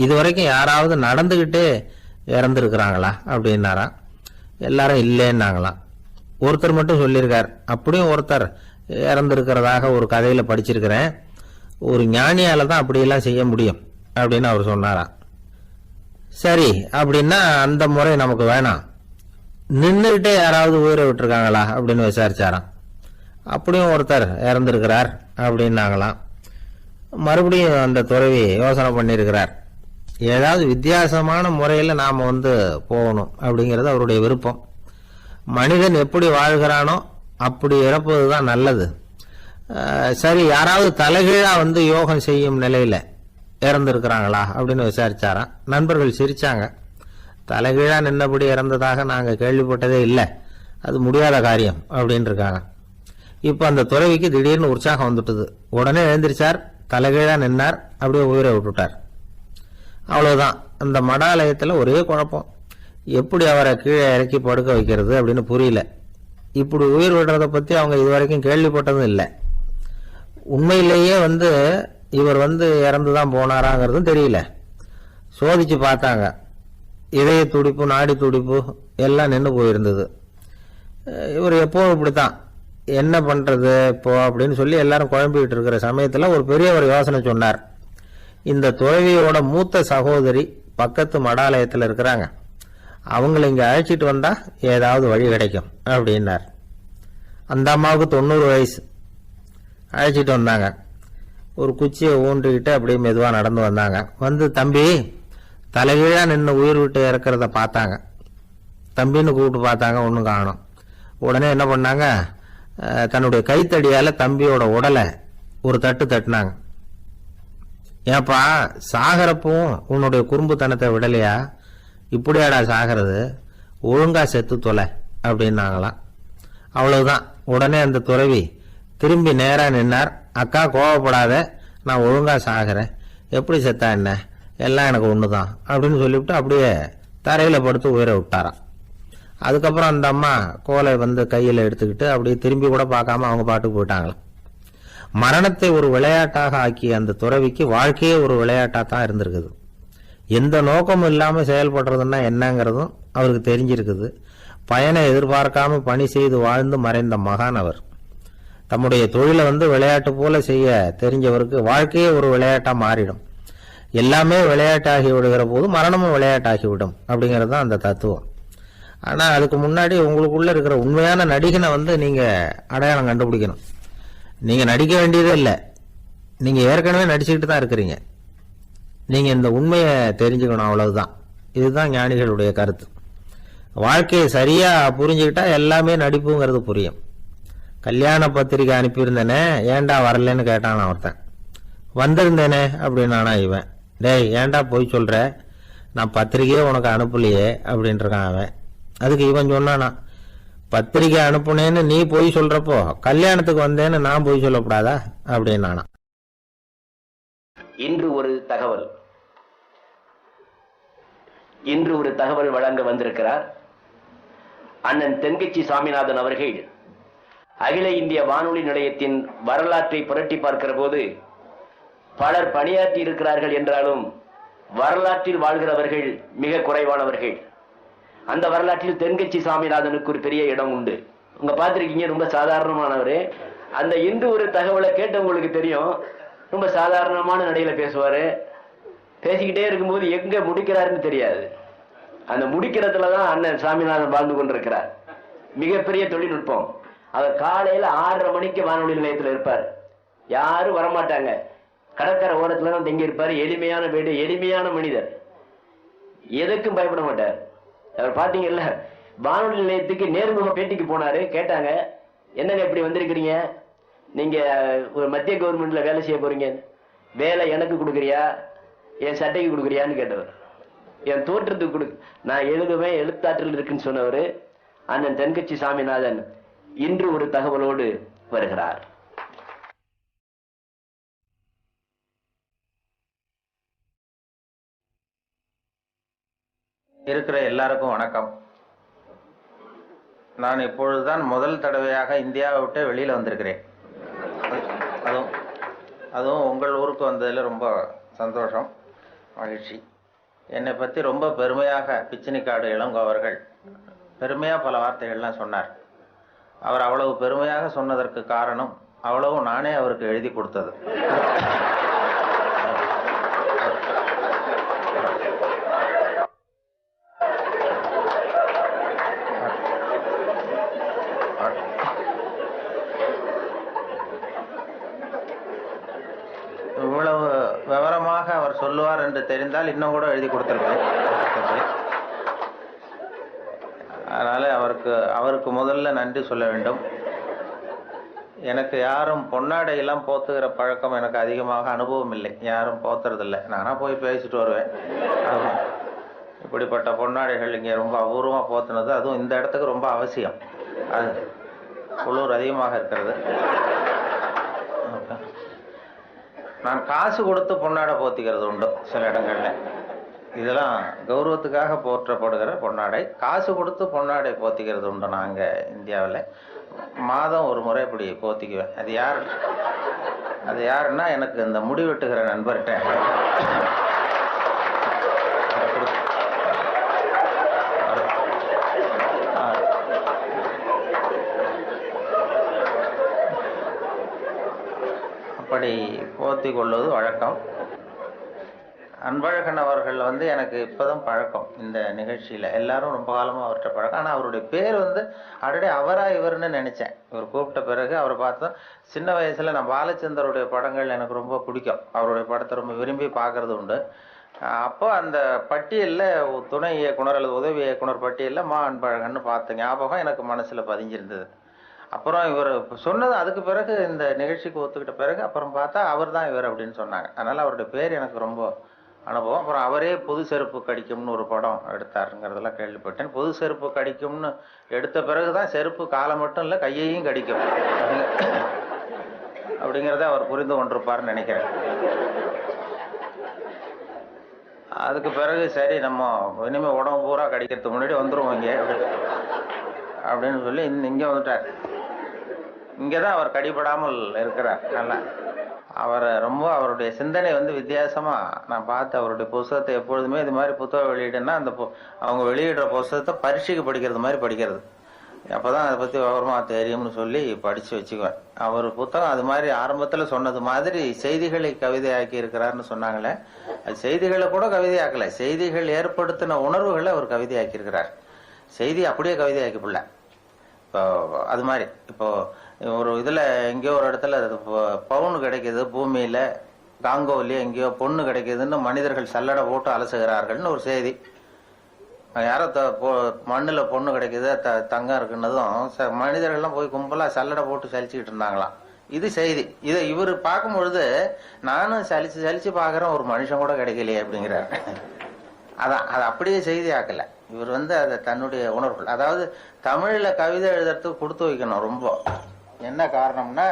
இதுவரைக்கும் யாராவது நடந்துகிட்டே இறந்துருக்கிறாங்களா அப்படின்னாராம். எல்லாரும் இல்லைன்னாங்களாம். ஒருத்தர் மட்டும் சொல்லியிருக்கார், அப்படியும் ஒருத்தர் இறந்துருக்கிறதாக ஒரு கதையில படிச்சிருக்கிறேன், ஒரு ஞானியால தான் அப்படியெல்லாம் செய்ய முடியும் அப்படின்னு அவர் சொன்னாராம். சரி, அப்படின்னா அந்த முறை நமக்கு வேணாம், நின்றுகிட்டே யாராவது உயிரை விட்டுருக்காங்களா அப்படின்னு விசாரிச்சாராம். அப்படியும் ஒருத்தர் இறந்திருக்கிறார் அப்படின்னாங்களாம். மறுபடியும் அந்த துறவி யோசனை பண்ணியிருக்கிறார், ஏதாவது வித்தியாசமான முறையில் நாம் வந்து போகணும் அப்படிங்கிறது அவருடைய விருப்பம். மனிதன் எப்படி வாழ்கிறானோ அப்படி இறப்பது தான் நல்லது. சரி, யாராவது தலைகீழா வந்து யோகம் செய்யும் நிலையில இறந்துருக்கிறாங்களா அப்படின்னு விசாரிச்சாராம். நண்பர்கள் சிரிச்சாங்க. தலைகீழா நின்னபடி இறந்ததாக நாங்கள் கேள்விப்பட்டதே இல்லை, அது முடியாத காரியம் அப்படின்னு இருக்காங்க. இப்போ அந்த துறவிக்கு திடீர்னு உற்சாகம் வந்துட்டுது. உடனே எழுந்திரிச்சார், தலைகீழா நின்னார், அப்படியே உயிரை விட்டுட்டார். அவ்வளவுதான். அந்த மடாலயத்தில் ஒரே குழப்பம், எப்படி அவரை கீழே இறக்கி படுக்க வைக்கிறது அப்படின்னு புரியல. இப்படி உயிர் விடுறதை பற்றி அவங்க இதுவரைக்கும் கேள்விப்பட்டதும் இல்லை. உண்மையிலேயே வந்து இவர் வந்து இறந்துதான் போனாராங்கிறதும் தெரியல. சோதிச்சு பார்த்தாங்க, இதய துடிப்பு, நாடி துடிப்பு எல்லாம் நின்று போயிருந்தது. இவர் எப்போவும் இப்படித்தான், என்ன பண்றது இப்போ அப்படின்னு சொல்லி எல்லாரும் குழம்பிக்கிட்டு இருக்கிற சமயத்தில் ஒரு பெரிய ஒரு யோசனை சொன்னார். இந்த துறவியோட மூத்த சகோதரி பக்கத்து மடாலயத்தில் இருக்கிறாங்க, அவங்களை இங்கே அழைச்சிட்டு வந்தா ஏதாவது வழி கிடைக்கும் அப்படின்னார். அந்த அம்மாவுக்கு 90 வயசு. அழைச்சிட்டு வந்தாங்க. ஒரு குச்சியை ஊன்றிக்கிட்டு அப்படியே மெதுவாக நடந்து வந்தாங்க. வந்து, தம்பி, தலைகீழா நின்று உயிர் விட்டு இறக்கிறத பார்த்தாங்க. தம்பின்னு கூப்பிட்டு பார்த்தாங்க, ஒன்றும் காணும். உடனே என்ன பண்ணாங்க, தன்னுடைய கைத்தடியால் தம்பியோட உடலை ஒரு தட்டு தட்டினாங்க. ஏப்பா, சாகரப்பும் உன்னுடைய குறும்புத்தனத்தை விடலையா, இப்படியாடா சாகிறது, ஒழுங்கா செத்து தொலை அப்படின்னாங்களாம். அவ்வளவுதான். உடனே அந்த துறவி திரும்பி நேரா நின்னார். அக்கா, கோவப்படாத, நான் ஒழுங்கா சாகிறேன், எப்படி செத்தா என்ன, எல்லாம் எனக்கு ஒண்ணுதான் அப்படின்னு சொல்லிவிட்டு அப்படியே தரையில படுத்து உயிரை விட்டாராம். அதுக்கப்புறம் அந்த அம்மா கோலை வந்து கையில் எடுத்துக்கிட்டு அப்படியே திரும்பி கூட பார்க்காம அவங்க பாட்டுக்கு போயிட்டாங்களாம். மரணத்தை ஒரு விளையாட்டாக ஆக்கிய அந்த துறவிக்கு வாழ்க்கையே ஒரு விளையாட்டா தான் இருந்திருக்குது. எந்த நோக்கமும் இல்லாம செயல்படுறதுன்னா என்னங்கிறதும் அவருக்கு தெரிஞ்சிருக்குது. பயனை எதிர்பார்க்காம பணி செய்து வாழ்ந்து மறைந்த மகான் அவர். தம்முடைய தொழிலை வந்து விளையாட்டு போல செய்ய தெரிஞ்சவருக்கு வாழ்க்கையே ஒரு விளையாட்டா மாறிடும். எல்லாமே விளையாட்டாகி விடுகிற போது மரணமும் விளையாட்டாகிவிடும் அப்படிங்கிறது தான் அந்த தத்துவம். ஆனா அதுக்கு முன்னாடி உங்களுக்குள்ள இருக்கிற உண்மையான நடிகனை வந்து நீங்க அடையாளம் கண்டுபிடிக்கணும். நீங்க நடிக்க வேண்டியதே இல்லை, நீங்க ஏற்கனவே நடிச்சுக்கிட்டு தான் இருக்கிறீங்க. நீங்க இந்த உண்மையை தெரிஞ்சுக்கணும், அவ்வளவுதான். இதுதான் ஞானிகளுடைய கருத்து. வாழ்க்கையை சரியா புரிஞ்சுக்கிட்டா எல்லாமே நடிப்புங்கிறது புரியும். கல்யாண பத்திரிக்கை அனுப்பியிருந்தேனே, ஏன்டா வரலன்னு கேட்டான் ஒருத்தன். வந்திருந்தேனே அப்படின்னானா இவன். டேய், ஏன்டா போய் சொல்ற, நான் பத்திரிக்கையே உனக்கு அனுப்பலையே அப்படின்ட்டுருக்கான் அவன். அதுக்கு இவன் சொன்னானா, பத்திரிக்கை அனுப்புனேன்னு நீ போய் சொல்றப்போ கல்யாணத்துக்கு வந்தேன்னு நான் போய் சொல்லக்கூடாதா அப்படின்னானா. இன்று ஒரு தகவல் வழங்க வந்திருக்கிறார் அண்ணன் தென்கட்சி சாமிநாதன் அவர்கள். அகில இந்திய வானொலி நிலையத்தின் வரலாற்றை புரட்டி பார்க்கிற போது பலர் பணியாற்றி இருக்கிறார்கள் என்றாலும் வரலாற்றில் வாழ்கிறவர்கள் மிக குறைவானவர்கள். அந்த வரலாற்றில் தென்கட்சி சாமிநாதனுக்கு ஒரு பெரிய இடம் உண்டு. உங்க பார்த்திருக்கீங்க, ரொம்ப சாதாரணமானவரு. அந்த இன்று ஒரு தகவலை கேட்டவங்களுக்கு தெரியும், ரொம்ப சாதாரணமான நடையில பேசுவாரு. பேசிக்கிட்டே இருக்கும்போது எங்க முடிக்கிறாருன்னு தெரியாது. அந்த முடிக்கிறதுலதான் அண்ணன் சாமிநாதன் வாழ்ந்து கொண்டிருக்கிறார். மிகப்பெரிய தொழில்நுட்பம். அவர் காலையில 6:30 மணிக்கு வானொலி நிலையத்தில் இருப்பார். யாரும் வரமாட்டாங்க. கடற்கரை ஓரத்துல தான் தங்கி இருப்பாரு. எளிமையான வீடு, எளிமையான மனிதர், எதுக்கும் பயப்பட மாட்டார். அவர் பாத்தீங்கல்ல, வானொலி நிலையத்துக்கு நேர்முக பேட்டிக்கு போனாரு. கேட்டாங்க, என்னங்க இப்படி வந்திருக்கிறீங்க, நீங்க ஒரு மத்திய கவர்மெண்ட்ல வேலை செய்ய போறீங்க, வேலை எனக்கு கொடுக்குறியா என் சட்டைக்கு கொடுக்குறியான்னு கேட்டவர். என் தோற்றத்துக்கு கொடு, நான் எழுதுவேன், எழுத்தாற்றல் இருக்குன்னு சொன்னவர் அண்ணன் தென்கட்சி சாமிநாதன் இன்று ஒரு தகவலோடு வருகிறார். இருக்கிற எல்லாருக்கும் வணக்கம். நான் இப்பொழுதுதான் முதல் தடவையாக இந்தியாவை விட்டு வெளியில வந்திருக்கிறேன். அதுவும் உங்கள் ஊருக்கு வந்ததில் ரொம்ப சந்தோஷம், மகிழ்ச்சி. என்னை பற்றி ரொம்ப பெருமையாக பிச்சினிக்காடு இளங்கோ அவர்கள் பெருமையாக பல வார்த்தைகள்லாம் சொன்னார். அவர் அவ்வளவு பெருமையாக சொன்னதற்கு காரணம் அவ்வளவு நானே அவருக்கு எழுதி கொடுத்தது. இவ்வளவு விவரமாக அவர் சொல்லுவார் என்று தெரிந்தால் இன்னும் கூட எழுதி கொடுத்திருப்பேன். அதனால அவருக்கு முதல்ல நன்றி சொல்ல வேண்டும். எனக்கு யாரும் பொன்னாடையெல்லாம் போத்துகிற பழக்கம் எனக்கு அதிகமாக அனுபவம் இல்லை. யாரும் போத்துறதில்லை. நானா போய் பேசிட்டு வருவேன். இப்படிப்பட்ட பொன்னாடைகள் இங்கே ரொம்ப அபூர்வமாக போத்துனது, அதுவும் இந்த இடத்துக்கு ரொம்ப அவசியம். அது குளிர் அதிகமாக இருக்கிறது. நான் காசு கொடுத்து பொன்னாடை போத்திக்கிறது உண்டு சில இடங்கள்ல. இதெல்லாம் கௌரவத்துக்காக போற்றப்படுகிற பொன்னாடை. காசு கொடுத்து பொன்னாடை போத்திக்கிறது உண்டு. நாங்கள் இந்தியாவில் மாதம் ஒரு முறை இப்படி போத்திக்குவேன். அது யாருன்னா எனக்கு இந்த முடி வெட்டுகிற நண்பர்கிட்ட அப்படி போத்தி கொள்வது வழக்கம். அன்பழகன் அவர்கள் எனக்கு இப்போதான் பழக்கம் இந்த நிகழ்ச்சியில். எல்லாரும் ரொம்ப காலமாக அவர்கிட்ட பழக்கம். ஆனால் அவருடைய பேர் ஆல்ரெடி அவரா இவர்னு நினச்சேன். இவர் கூப்பிட்ட பிறகு அவரை பார்த்தோம். சின்ன வயசில் நான் பாலச்சந்தருடைய படங்கள் எனக்கு ரொம்ப பிடிக்கும். அவருடைய படத்தை ரொம்ப விரும்பி பார்க்கறது உண்டு. அப்போ அந்த பட்டியலில் துணை இயக்குனர் அல்லது உதவி இயக்குனர் பட்டியலில் மா அன்பழகன் பார்த்த ஞாபகம் எனக்கு மனசில் பதிஞ்சிருந்தது. அப்புறம் இவர் சொன்னது அதுக்கு பிறகு இந்த நிகழ்ச்சிக்கு ஒத்துக்கிட்ட பிறகு அப்புறம் பார்த்தா அவர் தான் இவர் அப்படின்னு சொன்னாங்க. அதனால் அவருடைய பேர் எனக்கு ரொம்ப அனுபவம். அப்புறம் அவரே பொது செருப்பு கடிக்கும்னு ஒரு படம் எடுத்தாருங்கிறதெல்லாம் கேள்விப்பட்டேன். பொது செருப்பு கடிக்கும்னு எடுத்த பிறகு தான் செருப்பு காலை மட்டும் இல்லை கையையும் கடிக்கும் அப்படிங்கிறத அவர் புரிந்து கொண்டிருப்பார்னு நினைக்கிறேன். அதுக்கு பிறகு சரி நம்ம இனிமேல் உடம்பு பூரா கடிக்கிறதுக்கு முன்னாடி வந்துடுவோம் இங்கே அப்படின்னு சொல்லி இங்கே வந்துட்டார். இங்கே தான் அவர் கடிபடாமல் இருக்கிறார். நல்லா அவருடைய சிந்தனை வித்தியாசமாக நான் பார்த்து அவருடைய புத்தகத்தை எப்பொழுதுமே இது மாதிரி புத்தகம் வெளியிடுன்னா அந்த அவங்க வெளியிடுற புத்தகத்தை பரீட்சைக்கு படிக்கிறது மாதிரி படிக்கிறது. அப்போ தான் அதை பற்றி விவரமாக தெரியும்னு சொல்லி படித்து வச்சுக்குவேன். அவர் புத்தகம் அது மாதிரி ஆரம்பத்தில் சொன்னது மாதிரி செய்திகளை கவிதையாக்கி இருக்கிறாருன்னு சொன்னாங்களே, அது செய்திகளை கூட கவிதையாக்கலை, செய்திகள் ஏற்படுத்தின உணர்வுகளை அவர் கவிதையாக்கியிருக்கிறார். செய்தி அப்படியே கவிதையாக்கிப்பில்ல. இப்போ அது மாதிரி இப்போ ஒரு இதில் எங்கேயோ ஒரு இடத்துல பவுன் கிடைக்கிது, பூமியில் காங்கோவிலேயே எங்கேயோ பொண்ணு கிடைக்கிதுன்னு மனிதர்கள் சல்லடை போட்டு அலசுகிறார்கள்னு ஒரு செய்தி. யாரோ மண்ணில் பொண்ணு கிடைக்கிது, தங்கம் இருக்குன்னதும் மனிதர்கள்லாம் போய் கும்பலாக சல்லடை போட்டு சலிச்சுக்கிட்டு இருந்தாங்களாம். இது செய்தி. இதை இவர் பார்க்கும் பொழுது நானும் சலிச்சு பார்க்குறேன், ஒரு மனுஷன் கூட கிடைக்கலையே அப்படிங்கிறார். அதான் அது அப்படியே செய்தி ஆக்கல. இவர் அதை தன்னுடைய உணர்வுகள், அதாவது தமிழ்ல கவிதை எழுதுறதுக்கு கொடுத்து வைக்கணும் ரொம்ப. என்ன காரணம்னா,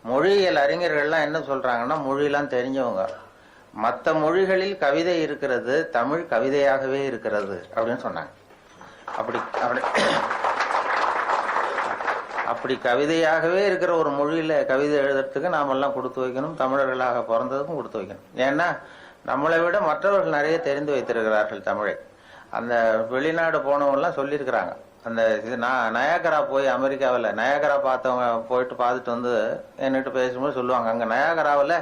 மொழியியல் அறிஞர்கள்லாம் என்ன சொல்றாங்கன்னா, மொழியெல்லாம் தெரிஞ்சவங்க, மற்ற மொழிகளில் கவிதை இருக்கிறது, தமிழ் கவிதையாகவே இருக்கிறது அப்படின்னு சொன்னாங்க. அப்படி அப்படி அப்படி கவிதையாகவே இருக்கிற ஒரு மொழியில கவிதை எழுதுறதுக்கு நாமெல்லாம் கொடுத்து வைக்கணும். தமிழர்களாக பிறந்ததுக்கும் கொடுத்து வைக்கணும். ஏன்னா நம்மளை விட மற்றவர்கள் நிறைய தெரிந்து வைத்திருக்கிறார்கள் தமிழை. அந்த வெளிநாடு போனவங்கலாம் சொல்லியிருக்கிறாங்க. அந்த இது நான் நயாகரா போய் அமெரிக்காவில் நயாகரா பார்த்தவங்க போயிட்டு பார்த்துட்டு என்கிட்ட பேசும்போது சொல்லுவாங்க, அங்கே நயாகராவில்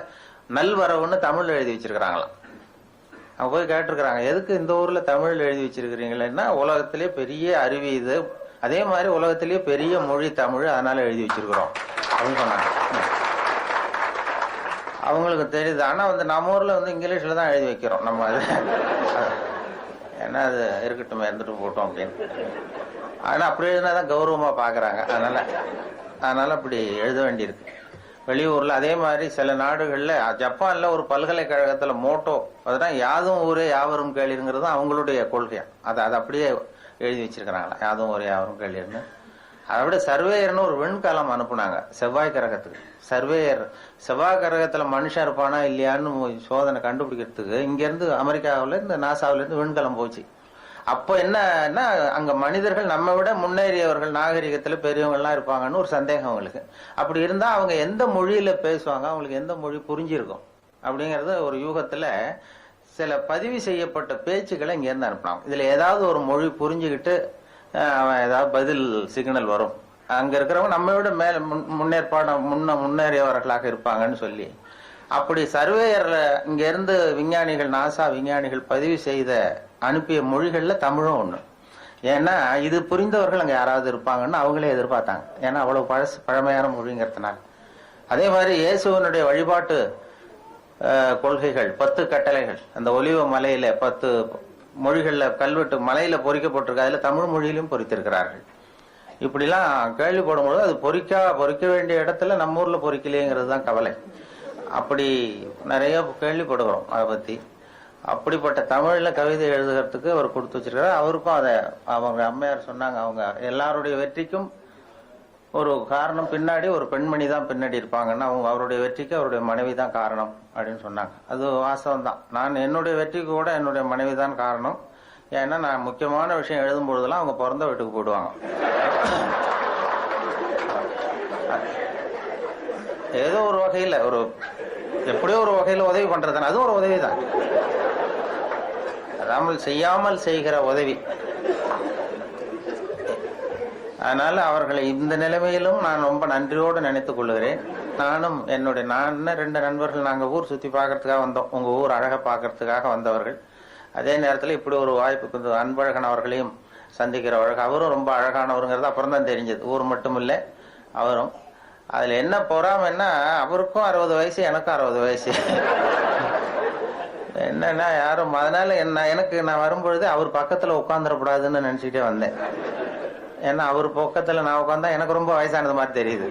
நல்வரவுன்னு தமிழ் எழுதி வச்சிருக்கிறாங்களாம். அவங்க போய் கேட்டிருக்கிறாங்க, எதுக்கு இந்த ஊர்ல தமிழ் எழுதி வச்சிருக்கிறீங்களா? உலகத்திலே பெரிய அருவி இது, அதே மாதிரி உலகத்திலேயே பெரிய மொழி தமிழ், அதனால எழுதி வச்சிருக்கிறோம் அப்படின்னு சொன்னாங்க. அவங்களுக்கு தெரியுது. ஆனா நம்ம ஊர்ல இங்கிலீஷ்ல தான் எழுதி வைக்கிறோம் நம்ம. அது ஏன்னா அது இருக்கட்டும், இருந்துட்டு போட்டோம் அப்படின்னு. ஆனா அப்படி எழுதினாதான் கௌரவமா பாக்குறாங்க. அதனால அப்படி எழுத வேண்டியிருக்கு. வெளியூர்ல அதே மாதிரி சில நாடுகள்ல, ஜப்பான்ல ஒரு பல்கலைக்கழகத்துல மோட்டோ, அதுதான் யாதும் ஊரே யாவரும் கேளிருங்கிறது அவங்களுடைய கொள்கை. அதை அப்படியே எழுதி வச்சிருக்கிறாங்களா, யாதும் ஊரே யாவரும் கேளிர்னு. அதை விட சர்வேயர்னு ஒரு விண்கலம் அனுப்புனாங்க செவ்வாய் கிரகத்துக்கு. சர்வேயர் செவ்வாய் கிரகத்துல மனுஷன் இருப்பானா இல்லையான்னு சோதனை கண்டுபிடிக்கிறதுக்கு இங்க இருந்து அமெரிக்காவில இருந்து நாசாவில இருந்து விண்கலம் போச்சு. அப்போ என்னன்னா, அங்க மனிதர்கள் நம்ம விட முன்னேறியவர்கள், நாகரிகத்துல பெரியவங்க எல்லாம் இருப்பாங்கன்னு ஒரு சந்தேகம் அவங்களுக்கு. அப்படி இருந்தா அவங்க எந்த மொழியில பேசுவாங்க, அவங்களுக்கு எந்த மொழி புரிஞ்சிருக்கும் அப்படிங்கறது ஒரு யூகத்துல சில பதிவு செய்யப்பட்ட பேச்சுக்களை இங்க இருந்து அனுப்பினாங்க. இதுல ஏதாவது ஒரு மொழி புரிஞ்சுக்கிட்டு அவன் ஏதாவது பதில் சிக்னல் வரும், அங்க இருக்கிறவங்க நம்ம விட மேல முன்னேறியவர்களாக இருப்பாங்கன்னு சொல்லி, அப்படி சர்வேயர் இங்க இருந்து விஞ்ஞானிகள், நாசா விஞ்ஞானிகள் பதிவு செய்த அனுப்பிய மொழிகள்ல தமிழும் ஒண்ணு. ஏன்னா இது புரிந்தவர்கள் அங்க யாராவது இருப்பாங்கன்னு அவங்களே எதிர்பார்த்தாங்க. ஏன்னா அவ்வளவு பழமையான மொழிங்கிறதுனால. அதே மாதிரி இயேசுவனுடைய வழிபாட்டு கொள்கைகள், 10 கட்டளைகள், அந்த ஒலிவ மலையில 10 மொழிகள்ல கல்வெட்டு மலையில பொறிக்கப்பட்டிருக்கு. அதுல தமிழ் மொழியிலும் பொறித்திருக்கிறார்கள். இப்படிலாம் கேள்விப்படும்போது அது பொறிக்க வேண்டிய இடத்துல நம்ம ஊர்ல பொறிக்கலையேங்கிறது தான் கவலை. அப்படி நிறைய கேள்விப்படுகிறோம் அதை பத்தி. அப்படிப்பட்ட தமிழ்ல கவிதை எழுதுகிறதுக்கு அவர் கொடுத்து வச்சிருக்காரு. அவருக்கும் அதை அவங்க அம்மையார் சொன்னாங்க, அவங்க எல்லாருடைய வெற்றிக்கும் ஒரு காரணம் பின்னாடி ஒரு பெண்மணி தான் பின்னாடி இருப்பாங்கன்னா, அவங்க அவருடைய வெற்றிக்கு அவருடைய மனைவி தான் காரணம் அப்படின்னு சொன்னாங்க. அது வாஸ்தவம் தான். நான் என்னுடைய வெற்றிக்கு கூட என்னுடைய மனைவி தான் காரணம். ஏன்னா நான் முக்கியமான விஷயம் எழுதும் பொழுதெல்லாம் அவங்க பிறந்த வீட்டுக்கு போயிடுவாங்க. ஏதோ ஒரு வகையில எப்படியோ ஒரு வகையில உதவி பண்றதுதானே, அதுவும் ஒரு உதவி தான். அதாமல் செய்யாமல் செய்கிற உதவி. அதனால அவர்களை இந்த நிலைமையிலும் நான் ரொம்ப நன்றியோடு நினைத்துக் கொள்கிறேன். நானும் நான் 2 நண்பர்கள், நாங்க ஊர் சுத்தி பார்க்கறதுக்காக வந்தோம். உங்க ஊர் அழகை பார்க்கறதுக்காக வந்தவர்கள். அதே நேரத்தில் இப்படி ஒரு வாய்ப்புக்கு அன்பழகன் அவர்களையும் சந்திக்கிற வழக்கு. அவரும் ரொம்ப அழகானவருங்கிறது அப்புறம் தான் தெரிஞ்சது. ஊர் மட்டும் இல்லை, அவரும். அதுல என்ன பொறாமைன்னா, அவருக்கும் 60 வயசு, எனக்கும் 60 வயசு. என்னன்னா யாரும் அதனால நான் வரும்பொழுது அவர் பக்கத்துல உட்காந்துடக்கூடாதுன்னு நினைச்சுட்டே வந்தேன். ஏன்னா அவர் பக்கத்துல நான் உட்காந்தா எனக்கு ரொம்ப வயசானது மாதிரி தெரியுது.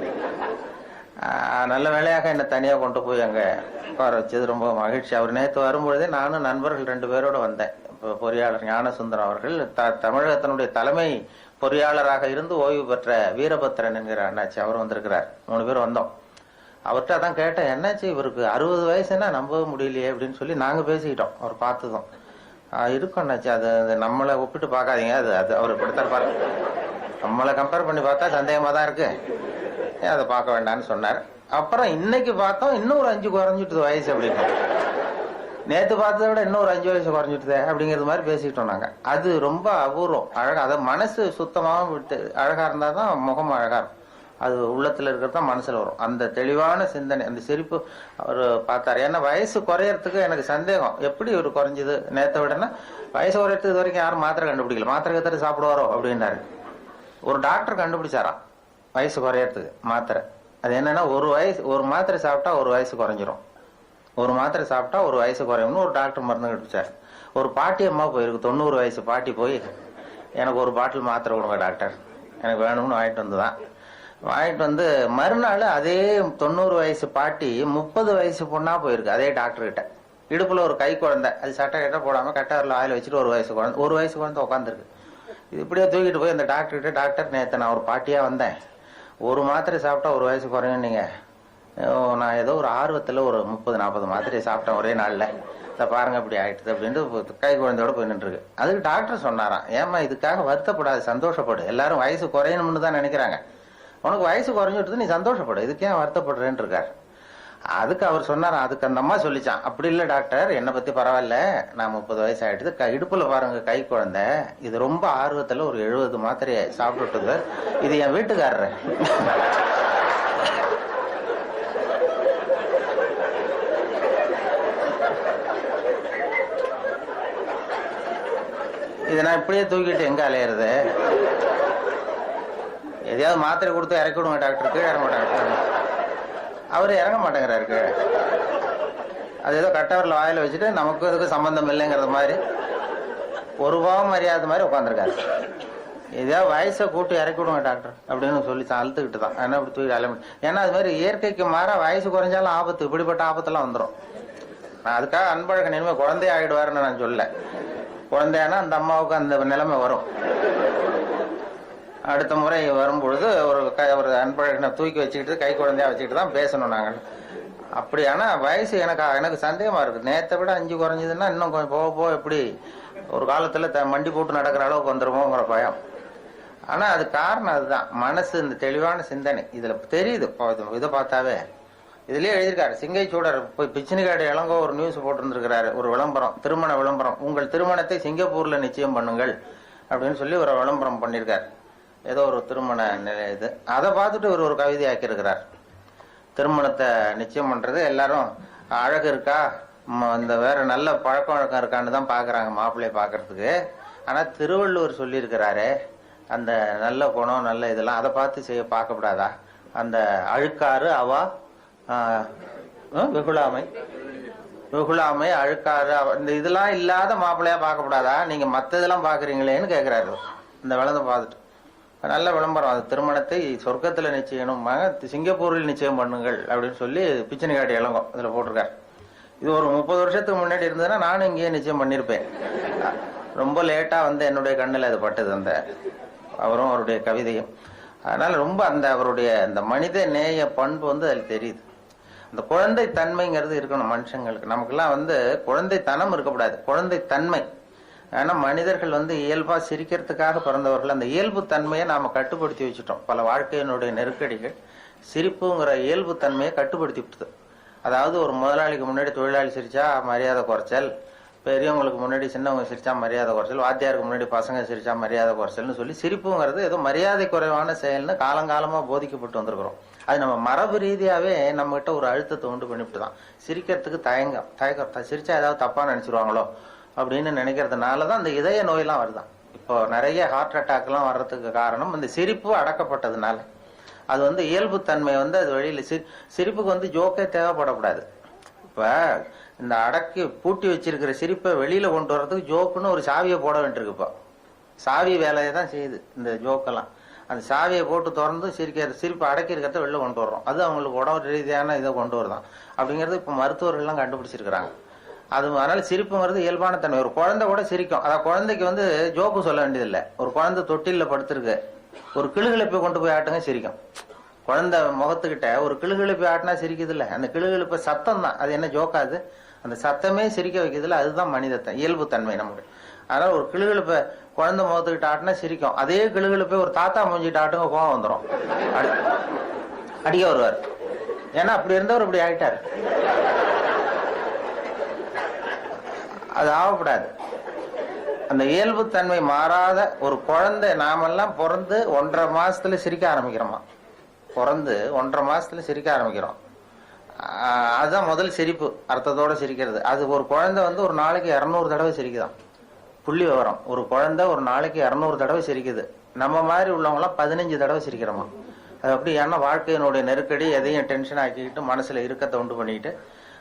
நல்ல வேலையாக என்னை தனியா கொண்டு போய் அங்க உட்கார வச்சது ரொம்ப மகிழ்ச்சி. அவர் நேற்று வரும்பொழுதே நானும் நண்பர்கள் 2 பேரோட வந்தேன். பொறியாளர் ஞானசுந்தரம் அவர்கள், தமிழகத்தினுடைய தலைமை பொறியாளராக இருந்து ஓய்வு பெற்ற வீரபத்ரன் என்கிற அண்ணாச்சி, அவர் வந்திருக்கிறார். 3 பேர் வந்தோம். அவர்கிட்ட அதான் கேட்டேன், என்னாச்சு இவருக்கு 60 வயசுன்னா நம்பவே முடியலையே அப்படின்னு சொல்லி நாங்க பேசிக்கிட்டோம். அவர் பார்த்ததும் இருக்கும் அண்ணாச்சி, அது நம்மளை ஒப்பிட்டு பார்க்காதீங்க, அது அவர் இப்படித்தான் பாருங்க, நம்மளை கம்பேர் பண்ணி பார்த்தா சந்தேகமா தான் இருக்கு, அதை பார்க்க வேண்டாம்னு சொன்னார். அப்புறம் இன்னைக்கு பார்த்தோம், இன்னும் ஒரு 5 குறைஞ்சிட்டு வயசு அப்படின்னு. நேத்து பார்த்ததை விட இன்னொரு 5 வயசு குறைஞ்சிட்டுதே அப்படிங்கிறது மாதிரி பேசிக்கிட்டோம் நாங்க. அது ரொம்ப அபூர்வம், அழகா. அதை மனசு சுத்தமாக விட்டு அழகா இருந்தாதான் முகம் அழகா இருக்கும். அது உள்ளத்துல இருக்கிறது தான் மனசுல வரும். அந்த தெளிவான சிந்தனை, அந்த சிரிப்பு அவர் பார்த்தாரு. ஏன்னா வயசு குறையறதுக்கு எனக்கு சந்தேகம், எப்படி ஒரு குறைஞ்சது நேற்றை விடனா, வயசு குறையறதுக்கு இது வரைக்கும் யாரும் மாத்திரை கண்டுபிடிக்கல. மாத்திரை கத்திர சாப்பிடுவாரோ அப்படின்னாரு. ஒரு டாக்டர் கண்டுபிடிச்சாராம் வயசு குறையறதுக்கு மாத்திரை. அது என்னன்னா, ஒரு மாத்திரை சாப்பிட்டா 1 வயசு குறைஞ்சிரும், 1 மாத்திரை சாப்பிட்டா 1 வயசு குறையும்னு ஒரு டாக்டர் மருந்து கண்டுபிடிச்சார். ஒரு பாட்டி அம்மா போயிருக்கு, 90 வயசு பாட்டி போய், எனக்கு ஒரு பாட்டில் மாத்திரை கொடுங்க டாக்டர், எனக்கு வேணும்னு வாங்கிட்டு வந்து மறுநாள் அதே 90 வயசு பாட்டி 30 வயசு பொண்ணா போயிருக்கு அதே டாக்டர் கிட்ட. இடுப்பில் ஒரு கை குழந்தை, அது சட்டை கிட்ட போடாமல் கட்டவரில் ஆயில் வச்சுட்டு ஒரு வயசு குழந்தை உட்காந்துருக்கு. இது இப்படியே தூக்கிட்டு போய் அந்த டாக்டர்கிட்ட, டாக்டர் நேற்று நான் ஒரு பாட்டியாக வந்தேன், ஒரு மாத்திரை சாப்பிட்டா ஒரு வயசு குறையும், நீங்கள் நான் ஏதோ ஒரு ஆர்வத்தில் ஒரு 30-40 மாத்திரையை சாப்பிட்டேன் ஒரே நாளில், இதை பாருங்க இப்படி ஆயிடுது அப்படின்ட்டு கை குழந்தையோட போய் நின்றுருக்கு. அதுக்கு டாக்டர் சொன்னாராம், ஏமா இதுக்காக வருத்தப்படாது, சந்தோஷப்படு, எல்லாரும் வயசு குறையணும்னு தான் நினைக்கிறாங்க, உனக்கு வயசு குறைஞ்சிட்டு நீ சந்தோஷப்படு, இதுக்கு ஏன் வருத்தப்படுறேன்னு இருக்காரு. அதுக்கு அவர் சொன்னார், அதுக்கு அந்த அம்மா சொல்லிச்சான், அப்படி இல்லை டாக்டர், என்னை பத்தி பரவாயில்ல, நான் 30 வயசு ஆயிடுது, இடுப்புல பாருங்க கை குழந்தை, இது ரொம்ப ஆர்வத்துல ஒரு 70 மாத்திரையை சாப்பிட்டுட்டு, இது என் வீட்டுக்காரரு. இதை நான் இப்படியே தூக்கிட்டு எங்க அலையிறது, எதையாவது மாத்திரை கொடுத்து இறக்கி விடுங்க டாக்டர், கீழே இறங்க மாட்டாங்க, அவரு இறங்க மாட்டேங்கிறாரு. அது ஏதோ கட்டவரில் வாயில வச்சுட்டு நமக்கு இதுக்கு சம்பந்தம் இல்லைங்கிறது மாதிரி ஒரு பாவம் மரியாதை மாதிரி உட்காந்துருக்காரு. எதையாவது வயசை கூட்டி இறக்கி விடுங்க டாக்டர் அப்படின்னு சொல்லி அழுத்துக்கிட்டு தான் என்ன இப்படி தூக்கி அலைய. ஏன்னா அது மாதிரி இயற்கைக்கு மாற வயசு குறைஞ்சாலும் ஆபத்து, இப்படிப்பட்ட ஆபத்தெல்லாம் வந்துடும். நான் அதுக்காக அன்பழகன் இனிமேல் குழந்தை ஆகிடுவாருன்னு நான் சொல்ல, குழந்தையானா அந்த அம்மாவுக்கு அந்த நிலைமை வரும். அடுத்த முறை வரும்பொழுது ஒரு அன்பழகனை தூக்கி வச்சுக்கிட்டு கை குழந்தையா வச்சுக்கிட்டு தான் பேசணும் நாங்கள். அப்படியானா வயசு எனக்கு சந்தேகமா இருக்கு, நேற்றை விட 5 குறைஞ்சதுன்னா இன்னும் கொஞ்சம் போக போக எப்படி ஒரு காலத்துல மண்டி போட்டு நடக்கிற அளவுக்கு வந்துருமோங்கிற பயம். ஆனா அது காரணம் அதுதான், மனசு, இந்த தெளிவான சிந்தனை இதுல தெரியுது. இதை பார்த்தாவே இதுலயே எழுதியிருக்காரு, சிங்கை சூடர் போய் பிச்சினிக்காடு இளங்கோ ஒரு நியூஸ் போட்டிருந்திருக்கிறாரு, ஒரு விளம்பரம், திருமண விளம்பரம், உங்கள் திருமணத்தை சிங்கப்பூர்ல நிச்சயம் பண்ணுங்கள் அப்படின்னு சொல்லி ஒரு விளம்பரம் பண்ணியிருக்காரு. ஏதோ ஒரு திருமண நிலை இது, அதை பார்த்துட்டு ஒரு கவிதை ஆக்கியிருக்கிறார். திருமணத்தை நிச்சயம் பண்றது எல்லாரும் அழகு இருக்கா, இந்த வேற நல்ல பழக்க வழக்கம் இருக்கான்னு தான் பாக்குறாங்க மாப்பிள்ளைய பாக்குறதுக்கு. ஆனா திருவள்ளுவர் சொல்லியிருக்கிறாரு, அந்த நல்ல குணம் நல்ல இதெல்லாம் அதை பார்த்து பார்க்கப்படாதா, அந்த அழுக்காறு அவா வெகுளாமை அழுக்காறு இந்த இதெல்லாம் இல்லாத மாப்பிள்ளையா பார்க்கப்படாதா, நீங்க மத்த இதெல்லாம் பாக்குறீங்களேன்னு கேக்குறாரு. இந்த விளம்பரம் பார்த்துட்டு நல்ல விளம்பரம், அது திருமணத்தை சொர்க்கத்துல நிச்சயம் சிங்கப்பூரில் நிச்சயம் பண்ணுங்கள் அப்படின்னு சொல்லி பிச்சனிக்காட்டு இளங்கோ இதுல போட்டிருக்காரு. இது ஒரு 30 வருஷத்துக்கு முன்னாடி இருந்ததுன்னா நானும் இங்கேயே நிச்சயம் பண்ணிருப்பேன். ரொம்ப லேட்டா என்னுடைய கண்ணில் அது பட்டது, அந்த அவரும் அவருடைய கவிதையும். அதனால ரொம்ப அவருடைய அந்த மனித நேய பண்பு அதில் தெரியுது. அந்த குழந்தை தன்மைங்கிறது இருக்கணும் மனுஷங்களுக்கு. நமக்கெல்லாம் குழந்தைத்தனம் இருக்கக்கூடாது, குழந்தை தன்மை. ஆனா மனிதர்கள் இயல்பா சிரிக்கிறதுக்காக பிறந்தவர்கள். அந்த இயல்பு தன்மையை நாம கட்டுப்படுத்தி வச்சுட்டோம். பல வாழ்க்கையினுடைய நெருக்கடிகள் சிரிப்புங்கிற இயல்பு தன்மையை கட்டுப்படுத்தி விட்டுது. அதாவது ஒரு முதலாளிக்கு முன்னாடி தொழிலாளி சிரிச்சா மரியாதை குறைச்சல், பெரியவங்களுக்கு முன்னாடி சின்னவங்க சிரிச்சா மரியாதை குறைச்சல், வாத்தியாருக்கு முன்னாடி பசங்க சிரிச்சா மரியாதை குறைச்சல்னு சொல்லி சிரிப்புங்கிறது ஏதோ மரியாதை குறைவான செயல்னு காலங்காலமா போதிக்கப்பட்டு வந்திருக்கிறோம். அது நம்ம மரபு ரீதியாவே நம்ம கிட்ட ஒரு அழுத்தத்தை உண்டு பண்ணிவிட்டு தான் சிரிக்கிறதுக்கு தயக்கம், சிரிச்சா ஏதாவது தப்பா நினைச்சிருவாங்களோ அப்படின்னு நினைக்கிறதுனாலதான் அந்த இதய நோயெல்லாம் வருதான். இப்போ நிறைய ஹார்ட் அட்டாக் எல்லாம் வர்றதுக்கு காரணம் இந்த சிரிப்பு அடக்கப்பட்டதுனால. அது இயல்பு தன்மை அது வெளியில சிரிப்புக்கு ஜோக்கே தேவைப்படக்கூடாது. இப்ப இந்த அடக்கி பூட்டி வச்சிருக்கிற சிரிப்பை வெளியில கொண்டு வர்றதுக்கு ஜோக்குன்னு ஒரு சாவியை போட வேண்டியிருக்கு. இப்போ சாவி வேலையை தான் செய்யுது இந்த ஜோக்கெல்லாம். அந்த சாவியை போட்டு திறந்து சிரிப்பை அடக்கி இருக்கிறத வெளில கொண்டு வர்றோம். அது அவங்களுக்கு உடம்பு ரீதியான இதை கொண்டு வருதான் அப்படிங்கிறது இப்ப மருத்துவர்கள்லாம் கண்டுபிடிச்சிருக்கிறாங்க. அது அதனால சிரிப்புங்கிறது இயல்பான தன்மை. ஒரு குழந்தை கூட சிரிக்கும். அதான் குழந்தைக்கு ஜோக்கு சொல்ல வேண்டியதில்லை. ஒரு குழந்தை தொட்டில படுத்திருக்கு, ஒரு கிளுகிழப்பை கொண்டு போய் ஆட்டுங்க சிரிக்கும். குழந்தை முகத்துக்கிட்ட ஒரு கிளுகிழப்பை ஆட்டினா சிரிக்குது இல்ல, அந்த கிளுகிழப்ப சத்தம் தான். அது என்ன ஜோக்காது, அந்த சத்தமே சிரிக்க வைக்கிறது இல்ல. அதுதான் மனிதத்தன் இயல்பு தன்மை நம்மளுடைய. அதனால ஒரு கிளுகிழப்ப குழந்தை முகத்துக்கிட்ட ஆட்டினா சிரிக்கும். அதே கிளுகிழப்பை ஒரு தாத்தா மூஞ்சிட்டு ஆட்டுங்க கோவம் வந்துடும், அடிக்க வருவார். ஏன்னா அப்படி இருந்தவர் இப்படி ஆயிட்டாரு. அது ஆகக்கூடாது. அந்த இயல்பு தன்மை மாறாத ஒரு குழந்தை, நாமெல்லாம் பிறந்து 1.5 மாசத்துல சிரிக்க ஆரம்பிக்கிறோமா, பிறந்து 1.5 மாசத்துல சிரிக்க ஆரம்பிக்கிறோம். அதுதான் முதல் சிரிப்பு, அர்த்தத்தோட சிரிக்கிறது. அது ஒரு குழந்தை ஒரு நாளைக்கு 200 தடவை சிரிக்குதான். புள்ளி விவரம், ஒரு குழந்தை ஒரு நாளைக்கு 200 தடவை சிரிக்குது. நம்ம மாதிரி உள்ளவங்களாம் 15 தடவை சிரிக்கிறோமா. அது அப்படி, ஏன்னா வாழ்க்கையினுடைய நெருக்கடி எதையும் டென்ஷன் ஆக்கிக்கிட்டு மனசுல இறுக்கத்தை உண்டு பண்ணிக்கிட்டு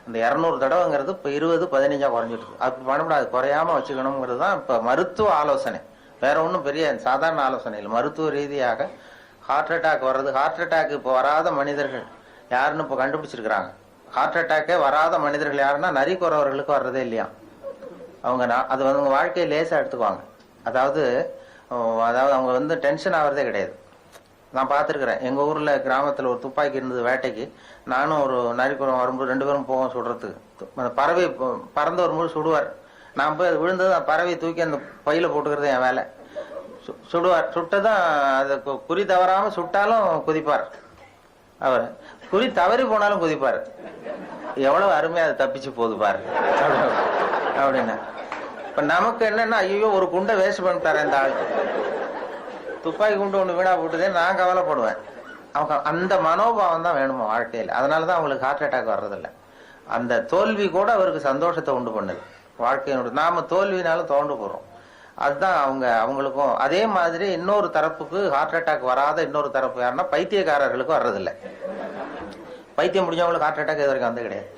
அந்த 200 தடவைங்கிறது இப்ப 20-15 குறைஞ்சிட்டு இருக்கு. அப்படி பண்ணக்கூடாது, குறையாம வச்சுக்கணுங்கிறது தான் இப்ப மருத்துவ ஆலோசனை. வேற ஒன்றும் பெரிய சாதாரண ஆலோசனை இல்லை. மருத்துவ ரீதியாக ஹார்ட் அட்டாக் வர்றது, ஹார்ட் அட்டாக் இப்போ வராத மனிதர்கள் யாருன்னு இப்போ கண்டுபிடிச்சிருக்கிறாங்க. ஹார்ட் அட்டாக்கே வராத மனிதர்கள் யாருன்னா நரிக்குறவர்களுக்கு வர்றதே இல்லையா. அவங்க அது வந்து அவங்க வாழ்க்கையை லேசாக எடுத்துக்குவாங்க. அதாவது அவங்க வந்து டென்ஷன் ஆகிறதே கிடையாது. நான் பார்த்துருக்குறேன், எங்கள் ஊரில் கிராமத்தில் ஒரு துப்பாக்கி இருந்தது வேட்டைக்கு. நானும் ஒரு நரிக்குறம் வரும்போது 2 பேரும் போவோம் சுடுறதுக்கு. அந்த பறவை பறந்து வரும்போது சுடுவார். நான் போய் அது விழுந்தது அந்த பறவை தூக்கி அந்த பையில போட்டுக்கிறது என் வேலை. சுடுவார். சுட்டதான் அது குறி தவறாமல் சுட்டாலும் குதிப்பார். அவர் குறி தவறி போனாலும் குதிப்பார். எவ்வளவு அருமையா அது தப்பிச்சு போகுது பாரு அப்படின்னு. இப்ப நமக்கு என்னன்னா, ஐயோ ஒரு குண்டை வேஸ்ட் பண்ணிட்டாரு இந்த ஆளுக்கு, துப்பாக்கி குண்டு ஒண்ணு வீணா போட்டுதே நான் கவலைப்படுவேன். அவங்க அந்த மனோபாவம் தான் வேணுமா வாழ்க்கையில். அதனாலதான் அவங்களுக்கு ஹார்ட் அட்டாக் வர்றதில்லை. அந்த தோல்வி கூட அவருக்கு சந்தோஷத்தை உண்டு பண்ணுது. வாழ்க்கையினுடைய நாம தோல்வினாலும் தோண்டு போறோம். அதுதான் அவங்களுக்கும். அதே மாதிரி இன்னொரு தரப்புக்கு ஹார்ட் அட்டாக் வராத இன்னொரு தரப்பு யாருன்னா பைத்தியக்காரர்களுக்கு வர்றதில்லை. பைத்தியம் முடிஞ்சவங்களுக்கு ஹார்ட் அட்டாக் இது வரைக்கும் வந்து கிடையாது.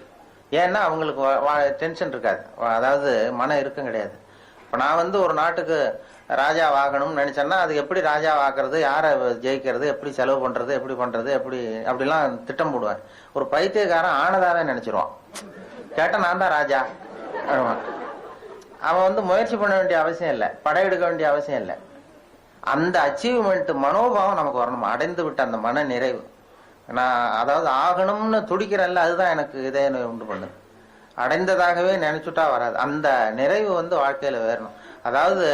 ஏன்னா அவங்களுக்கு டென்ஷன் இருக்காது, அதாவது மன இறுக்கம் கிடையாது. இப்போ நான் வந்து ஒரு நாட்டுக்கு ராஜா ஆகணும்னு நினைச்சேன்னா அது எப்படி ராஜா ஆக்குறது, யாரை ஜெயிக்கிறது, எப்படி செலவு பண்றது, எப்படி பண்றது, அப்படிலாம் திட்டம் போடுவேன். ஒரு பைத்தியக்காரன் ஆனதாவே நினைச்சிருவான். கேட்டா நான் தான் ராஜா. அவன் வந்து முயற்சி பண்ண வேண்டிய அவசியம் இல்லை, படையெடுக்க வேண்டிய அவசியம் இல்லை. அந்த அச்சீவ்மெண்ட் மனோபாவம் நமக்கு வரணும். அடைந்து விட்ட அந்த மன நிறைவு. நான் அதாவது ஆகணும்னு துடிக்கிறேன்ல, அதுதான் எனக்கு இதய நோய் உண்டு பண்ணுது. அடைந்ததாகவே நினைச்சுட்டா வராது. அந்த நிறைவு வந்து வாழ்க்கையில வேறணும். அதாவது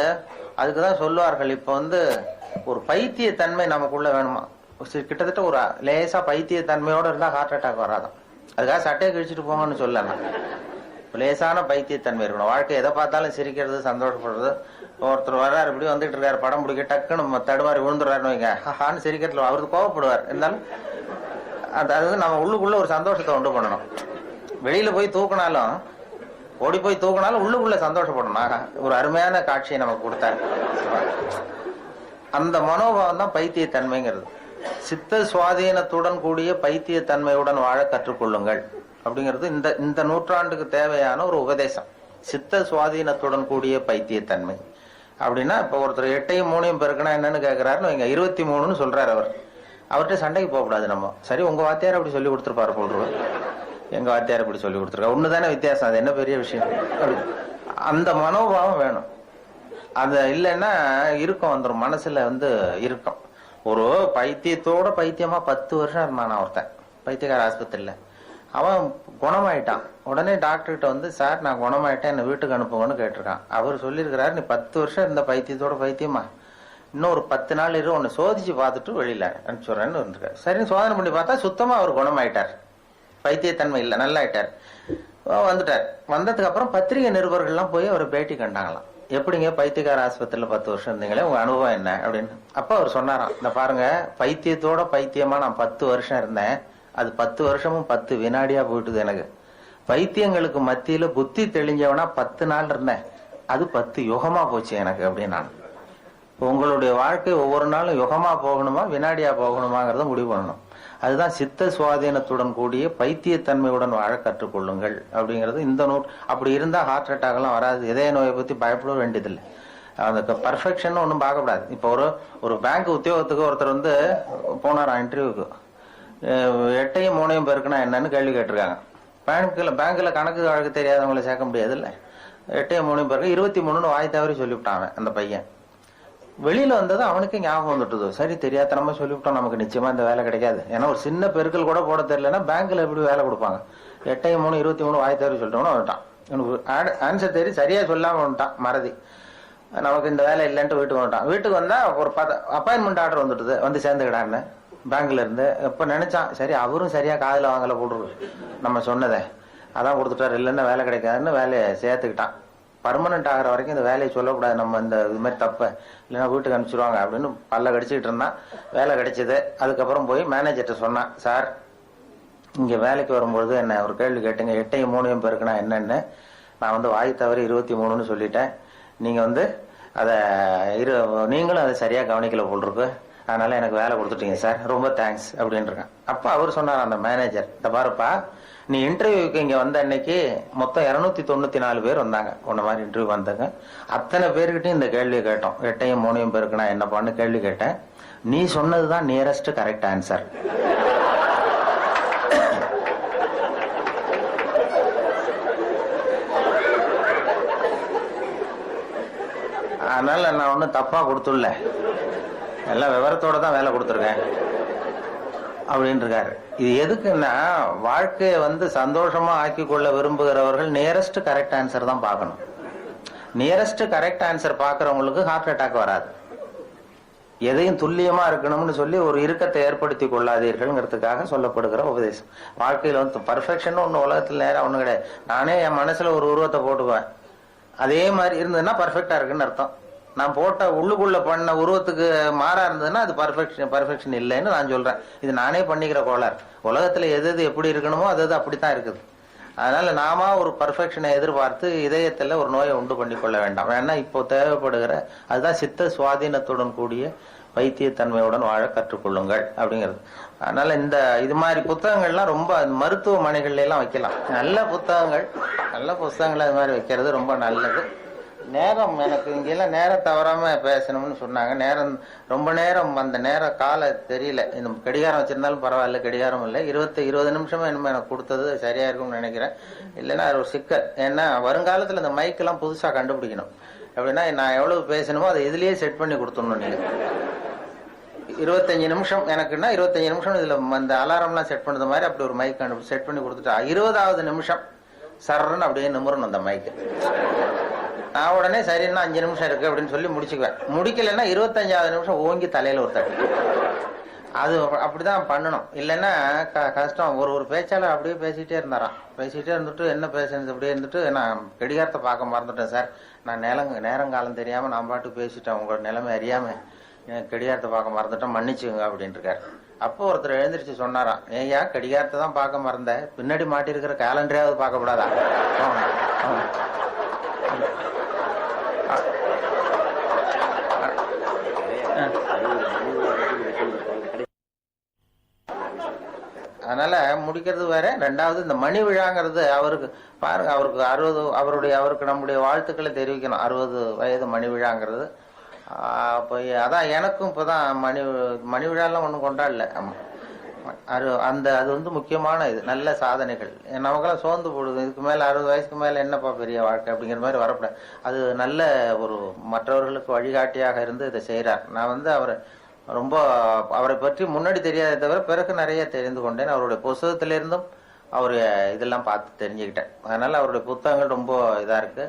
அதுக்குதான் சொல்லுவார்கள், இப்ப வந்து ஒரு பைத்தியத்தன்மை நமக்குள்ள வேணுமா. கிட்டத்தட்ட ஒரு லேசா பைத்தியத்தன்மையோட இருந்தா ஹார்ட் அட்டாக் வராதான். அதுக்காக சட்டையை கிழிச்சிட்டு போங்கன்னு சொல்லலாம். லேசான பைத்தியத்தன்மை இருக்கணும். வாழ்க்கை எதை பார்த்தாலும் சிரிக்கிறது, சந்தோஷப்படுறது. ஒருத்தர் வர்றாரு, இப்படி வந்துட்டு இருக்காரு, படம் பிடிக்க டக்குன்னு தடுமாறி விழுந்துடுறாருன்னு வைங்க, ஹான்னு சிரிக்கிறதுல அவருக்கு கோவப்படுவார். இருந்தாலும் அது நம்ம உள்ளுக்குள்ள ஒரு சந்தோஷத்தை உண்டு பண்ணணும். வெளியில போய் தூக்கினாலும், ஓடி போய் தூக்கினாலும் உள்ளுக்குள்ள சந்தோஷப்படணும். ஒரு அருமையான காட்சியை நமக்கு கொடுத்தாரு. அந்த மனோபாவம் தான் பைத்தியத்தன்மைங்கிறது. சித்த சுவாதீனத்துடன் கூடிய பைத்தியத்தன்மையுடன் வாழ கற்றுக்கொள்ளுங்கள் அப்படிங்கிறது இந்த நூற்றாண்டுக்கு தேவையான ஒரு உபதேசம். சித்த சுவாதீனத்துடன் கூடிய பைத்தியத்தன்மை அப்படின்னா, இப்ப ஒருத்தர் 8ஐயும் 3ஐயும் பெருக்குனா என்னன்னு கேட்கிறாருன்னு வைங்க, 23ன்னு சொல்றாரு. அவர்கிட்ட சண்டைக்கு போகக்கூடாது. நம்ம சரி உங்க வாத்தியார் அப்படி சொல்லி கொடுத்துருப்பாரு போடுருவார், எங்க வாத்தியார் இப்படி சொல்லி கொடுத்துருக்கா, ஒண்ணுதானே வித்தியாசம், அது என்ன பெரிய விஷயம். அந்த மனோபாவம் வேணும். அது இல்லைன்னா இருக்கும், வந்துடும் மனசுல வந்து இருக்கும். ஒரு பைத்தியத்தோட பைத்தியமா 10 வருஷம் இருந்தான் ஒருத்தன் பைத்தியக்கார ஆஸ்பத்திரியில. அவன் குணமாயிட்டான். உடனே டாக்டர்கிட்ட வந்து, சார் நான் குணமாயிட்டேன், என்னை வீட்டுக்கு அனுப்புங்கன்னு கேட்டிருக்கான். அவர் சொல்லியிருக்கிறாரு, நீ 10 வருஷம் இருந்த பைத்தியத்தோட பைத்தியமா, இன்னும் ஒரு 10 நாள் இரு, உன்னை சோதிச்சு பார்த்துட்டு வெளியில அனுப்பிச்சுடுறேன்னு இருந்திருக்காரு. சரின்னு சோதனை பண்ணி பார்த்தா சுத்தமா அவர் குணமாயிட்டார், பைத்தியத்தன்மை இல்லை, நல்லா ஆயிட்டார், வந்துட்டார். வந்ததுக்கு அப்புறம் பத்திரிகை நிருபர்கள்லாம் போய் அவர் பேட்டி கண்டாங்களாம். எப்படிங்க பைத்தியக்கார ஆஸ்பத்திரியில 10 வருஷம் இருந்தீங்களே, உங்க அனுபவம் என்ன அப்படின்னு. அப்ப அவர் சொன்னாராம், இந்த பாருங்க, பைத்தியத்தோட பைத்தியமா நான் 10 வருஷம் இருந்தேன், அது 10 வருஷமும் 10 வினாடியா போயிட்டுது எனக்கு. பைத்தியங்களுக்கு மத்தியில புத்தி தெளிஞ்சவனா 10 நாள் இருந்தேன், அது 10 யுகமா போச்சு எனக்கு அப்படின்னு. நான் உங்களுடைய வாழ்க்கை ஒவ்வொரு நாளும் யுகமா போகணுமா வினாடியா போகணுமாங்கிறத முடிவு பண்ணணும். அதுதான் சித்த சுவாதீனத்துடன் கூடிய பைத்தியத்தன்மையுடன் வாழ கற்றுக்கொள்ளுங்கள் அப்படிங்கிறது. இந்த அப்படி இருந்தா ஹார்ட் அட்டாக் எல்லாம் வராது. இதய நோயை பத்தி பயப்பட வேண்டியதில்லை. அந்த பர்ஃபெக்ஷன் ஒன்றும் பார்க்கக்கூடாது. இப்போ ஒரு பேங்க் உத்தியோகத்துக்கு ஒருத்தர் வந்து போனாராம் இன்டர்வியூக்கு. 8ஐயும் 3ஐயும் பெருக்குனா என்னன்னு கேள்வி கேட்டிருக்காங்க. பேங்க்ல கணக்கு வழக்கு தெரியாதவங்களை சேர்க்க முடியாது இல்லை. 8ஐயும் 3ஐயும் பெருக்கு 23ன்னு வாய் தவறி சொல்லிவிட்டான் அந்த பையன். வெளியில வந்தது அவனுக்கு ஞாபகம் வந்துட்டுது, சரி தெரியாதனமா சொல்லிவிட்டோம், நமக்கு நிச்சயமா இந்த வேலை கிடைக்காது. ஏன்னா ஒரு சின்ன பெருக்கல் கூட போட தெரியலன்னா பேங்க்ல எப்படி வேலை கொடுப்பாங்க. 8ஐயும் 3 23 வாய் தவறி சொல்லிட்டோம்னு வந்துட்டான். ஆன்சர் தெரி சரியா சொல்லாம வந்துட்டான், மறதி. நமக்கு இந்த வேலை இல்லைன்ட்டு வீட்டுக்கு வந்துட்டான். வீட்டுக்கு வந்தா ஒரு அப்பாயின்மெண்ட் ஆர்டர் வந்துட்டுது, வந்து சேர்ந்துக்கிடான்னு பேங்க்ல இருந்து. எப்ப நினைச்சான், சரி அவரும் சரியா காதுல வாங்கல போடுறது நம்ம சொன்னதை, அதான் கொடுத்துட்டாரு, இல்லைன்னா வேலை கிடைக்காதுன்னு வேலையை சேர்த்துக்கிட்டான். பர்மனன்ட் ஆகிற வரைக்கும் இந்த வேலையை சொல்லக்கூடாது நம்ம, இந்த இது மாதிரி தப்ப, இல்லைன்னா வீட்டுக்கு அனுப்பிச்சிடுவாங்க அப்படின்னு பல்ல கடிச்சிக்கிட்டு இருந்தான். வேலை கிடைச்சது. அதுக்கப்புறம் போய் மேனேஜர்கிட்ட சொன்னான், சார் இங்க வேலைக்கு வரும்பொழுது என்ன ஒரு கேள்வி கேட்டுங்க, 8ஐயும் 3ஐயும் பெருக்குனா என்னன்னு நான் வந்து வாய் தவறி 23ன்னு சொல்லிட்டேன், நீங்க வந்து அதை நீங்களும் அதை சரியா கவனிக்கல போல் இருக்கு, அதனால எனக்கு வேலை கொடுத்துட்டீங்க சார், ரொம்ப தேங்க்ஸ் அப்படின்னு இருக்கான். அப்ப அவர் சொன்னார் அந்த மேனேஜர், இந்த பாருப்பா, நீ இன்டர்வியூக்கு இங்க வந்த அன்னைக்கு மொத்தம் 294 பேர் வந்தாங்க, உன்ன மாதிரி இன்டர்வியூ வந்தாங்க. அத்தனை பேருக்கிட்டையும் இந்த கேள்வியை கேட்டோம், 8ஐயும் 3ஐயும் பெருக்குனா என்னப்பான்னு கேள்வி கேட்டேன், நீ சொன்னதுதான் நியரஸ்ட் கரெக்ட் ஆன்சர். அதனால நான் ஒன்றும் தப்பாக கொடுத்துடல, எல்லாம் விவரத்தோட தான் வேலை கொடுத்துருக்கேன் அப்படின்னு இருக்காரு. இது எதுக்குன்னா, வாழ்க்கையை வந்து சந்தோஷமா ஆக்கி கொள்ள விரும்புகிறவர்கள் நியரஸ்ட் கரெக்ட் ஆன்சர் தான் பார்க்கணும். நியரஸ்ட் கரெக்ட் ஆன்சர் பார்க்கறவங்களுக்கு ஹார்ட் அட்டாக் வராது. எதையும் துல்லியமா இருக்கணும்னு சொல்லி ஒரு இறுக்கத்தை ஏற்படுத்தி கொள்ளாதீர்கள்ங்கிறதுக்காக சொல்லப்படுகிற உபதேசம். வாழ்க்கையில வந்து பர்ஃபெக்ஷன் ஒண்ணு உலகத்துல நேரம் ஒண்ணு கிடையாது. நானே என் மனசுல ஒரு உருவத்தை போட்டுக்குவேன், அதே மாதிரி இருந்ததுன்னா பர்ஃபெக்டா இருக்குன்னு அர்த்தம். நான் போட்ட உள்ளுக்குள்ள பண்ண உருவத்துக்கு மாறா இருந்ததுன்னா அது பர்ஃபெக்ஷன் இல்லைன்னு நான் சொல்றேன். இது நானே பண்ணிக்கிற கோளாறு. உலகத்துல எது எது எப்படி இருக்கணுமோ அது அது அப்படித்தான் இருக்குது. அதனால நாம ஒரு பர்ஃபெக்ஷனை எதிர்பார்த்து இதயத்துல ஒரு நோயை உண்டு பண்ணி கொள்ள வேண்டாம். ஏன்னா இப்போ தேவைப்படுகிற அதுதான் சித்த சுவாதீனத்துடன் கூடிய வைத்தியத்தன்மையுடன் வாழ கற்றுக்கொள்ளுங்கள் அப்படிங்கிறது. அதனால இது மாதிரி புத்தகங்கள்லாம் ரொம்ப மருத்துவமனைகள்ல எல்லாம் வைக்கலாம். நல்ல புத்தகங்கள் அது மாதிரி வைக்கிறது ரொம்ப நல்லது. நேரம் எனக்கு இங்கெல்லாம் நேரம் தவறாம பேசணும்னு சொன்னாங்க. ரொம்ப நேரம் அந்த நேர கால தெரியல. இந்த கடிகாரம் வச்சிருந்தாலும் பரவாயில்ல, கடிகாரம் இல்லை. 20 நிமிஷமா என்னமோ எனக்கு கொடுத்தது சரியா இருக்கும்னு நினைக்கிறேன். இல்லைன்னா அது ஒரு சிக்கல். ஏன்னா வருங்காலத்துல இந்த மைக்கெல்லாம் புதுசா கண்டுபிடிக்கணும். அப்படின்னா நான் எவ்வளவு பேசணுமோ அதை இதுலயே செட் பண்ணி கொடுத்துடணும். நீங்க 25 நிமிஷம் எனக்குன்னா 25 நிமிஷம் இதுல அந்த அலாரம்லாம் செட் பண்ணது மாதிரி அப்படி ஒரு மைக் செட் பண்ணி கொடுத்துட்டா 20வது நிமிஷம் சர்ன்னு அப்படியே நிமிரணும் அந்த மைக்கு. நான் உடனே சரின்னா 5 நிமிஷம் இருக்கு அப்படின்னு சொல்லி முடிச்சுக்குவேன். முடிக்கலைன்னா 25வது நிமிஷம் ஓங்கி தலையில ஒரு தட்டு. அது அப்படிதான் பண்ணணும். இல்லைன்னா கஷ்டம். ஒரு பேச்சாளர் அப்படியே பேசிட்டே இருந்துட்டு என்ன பேசுறது அப்படியே இருந்துட்டு, நான் கடிகாரத்தை பார்க்க மறந்துட்டேன் சார், நான் நேரங்காலம் தெரியாம நான் பாட்டு பேசிட்டேன், உங்களோட நிலைமை அறியாம கடிகாரத்தை பார்க்க மறந்துட்டேன், மன்னிச்சுங்க அப்படின்னு இருக்காரு. அப்போ ஒருத்தர் எழுந்திரிச்சு சொன்னாராம், ஏயா கடிகாரத்தை தான் பார்க்க மறந்த, பின்னாடி மாட்டி இருக்கிற கேலண்டரையாவது பார்க்க கூடாதா? அதனால முடிக்கிறது வேற. ரெண்டாவது இந்த மணி விழாங்கிறது அவருக்கு பாருங்க, அவருக்கு நம்முடைய வாழ்த்துக்களை தெரிவிக்கணும். 60 வயது மணி விழாங்கிறது. அப்போ அதான் எனக்கும் இப்பதான் மணி விழாலாம் ஒன்றும் கொண்டாடல. அது வந்து முக்கியமான இது நல்ல சாதனைகள். நமக்கெல்லாம் சோர்ந்து போடுது, இதுக்கு மேல 60 வயசுக்கு மேல என்னப்பா பெரிய வாழ்க்கை அப்படிங்கிற மாதிரி வரப்படாது. அது நல்ல ஒரு மற்றவர்களுக்கு வழிகாட்டியாக இருந்து இதை செய்யறார். நான் வந்து அவரை பற்றி முன்னாடி தெரியாத தவிர பிறகு நிறைய தெரிந்து கொண்டேன். அவருடைய புத்தகத்திலிருந்தும் அவருடைய இதெல்லாம் பார்த்து தெரிஞ்சுக்கிட்டேன். அதனால அவருடைய புத்தகங்கள் ரொம்ப இதா இருக்கு.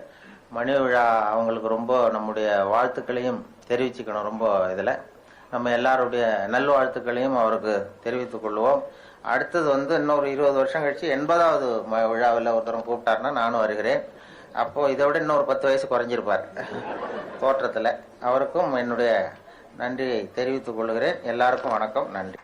மணி விழா அவங்களுக்கு ரொம்ப நம்முடைய வாழ்த்துக்களையும் தெரிவிச்சுக்கணும். ரொம்ப இதுல நம்ம எல்லாருடைய நல்வாழ்த்துக்களையும் அவருக்கு தெரிவித்துக் கொள்வோம். அடுத்தது வந்து இன்னொரு 20 வருஷம் கழிச்சு 80வது விழாவில் ஒருத்தரும் கூப்பிட்டாருன்னா நானும் வருகிறேன். அப்போ இதை விட இன்னொரு 10 வயசு குறைஞ்சிருப்பார் தோற்றத்துல. அவருக்கும் என்னுடைய நன்றியை தெரிவித்துக் கொள்கிறேன். எல்லாருக்கும் வணக்கம், நன்றி.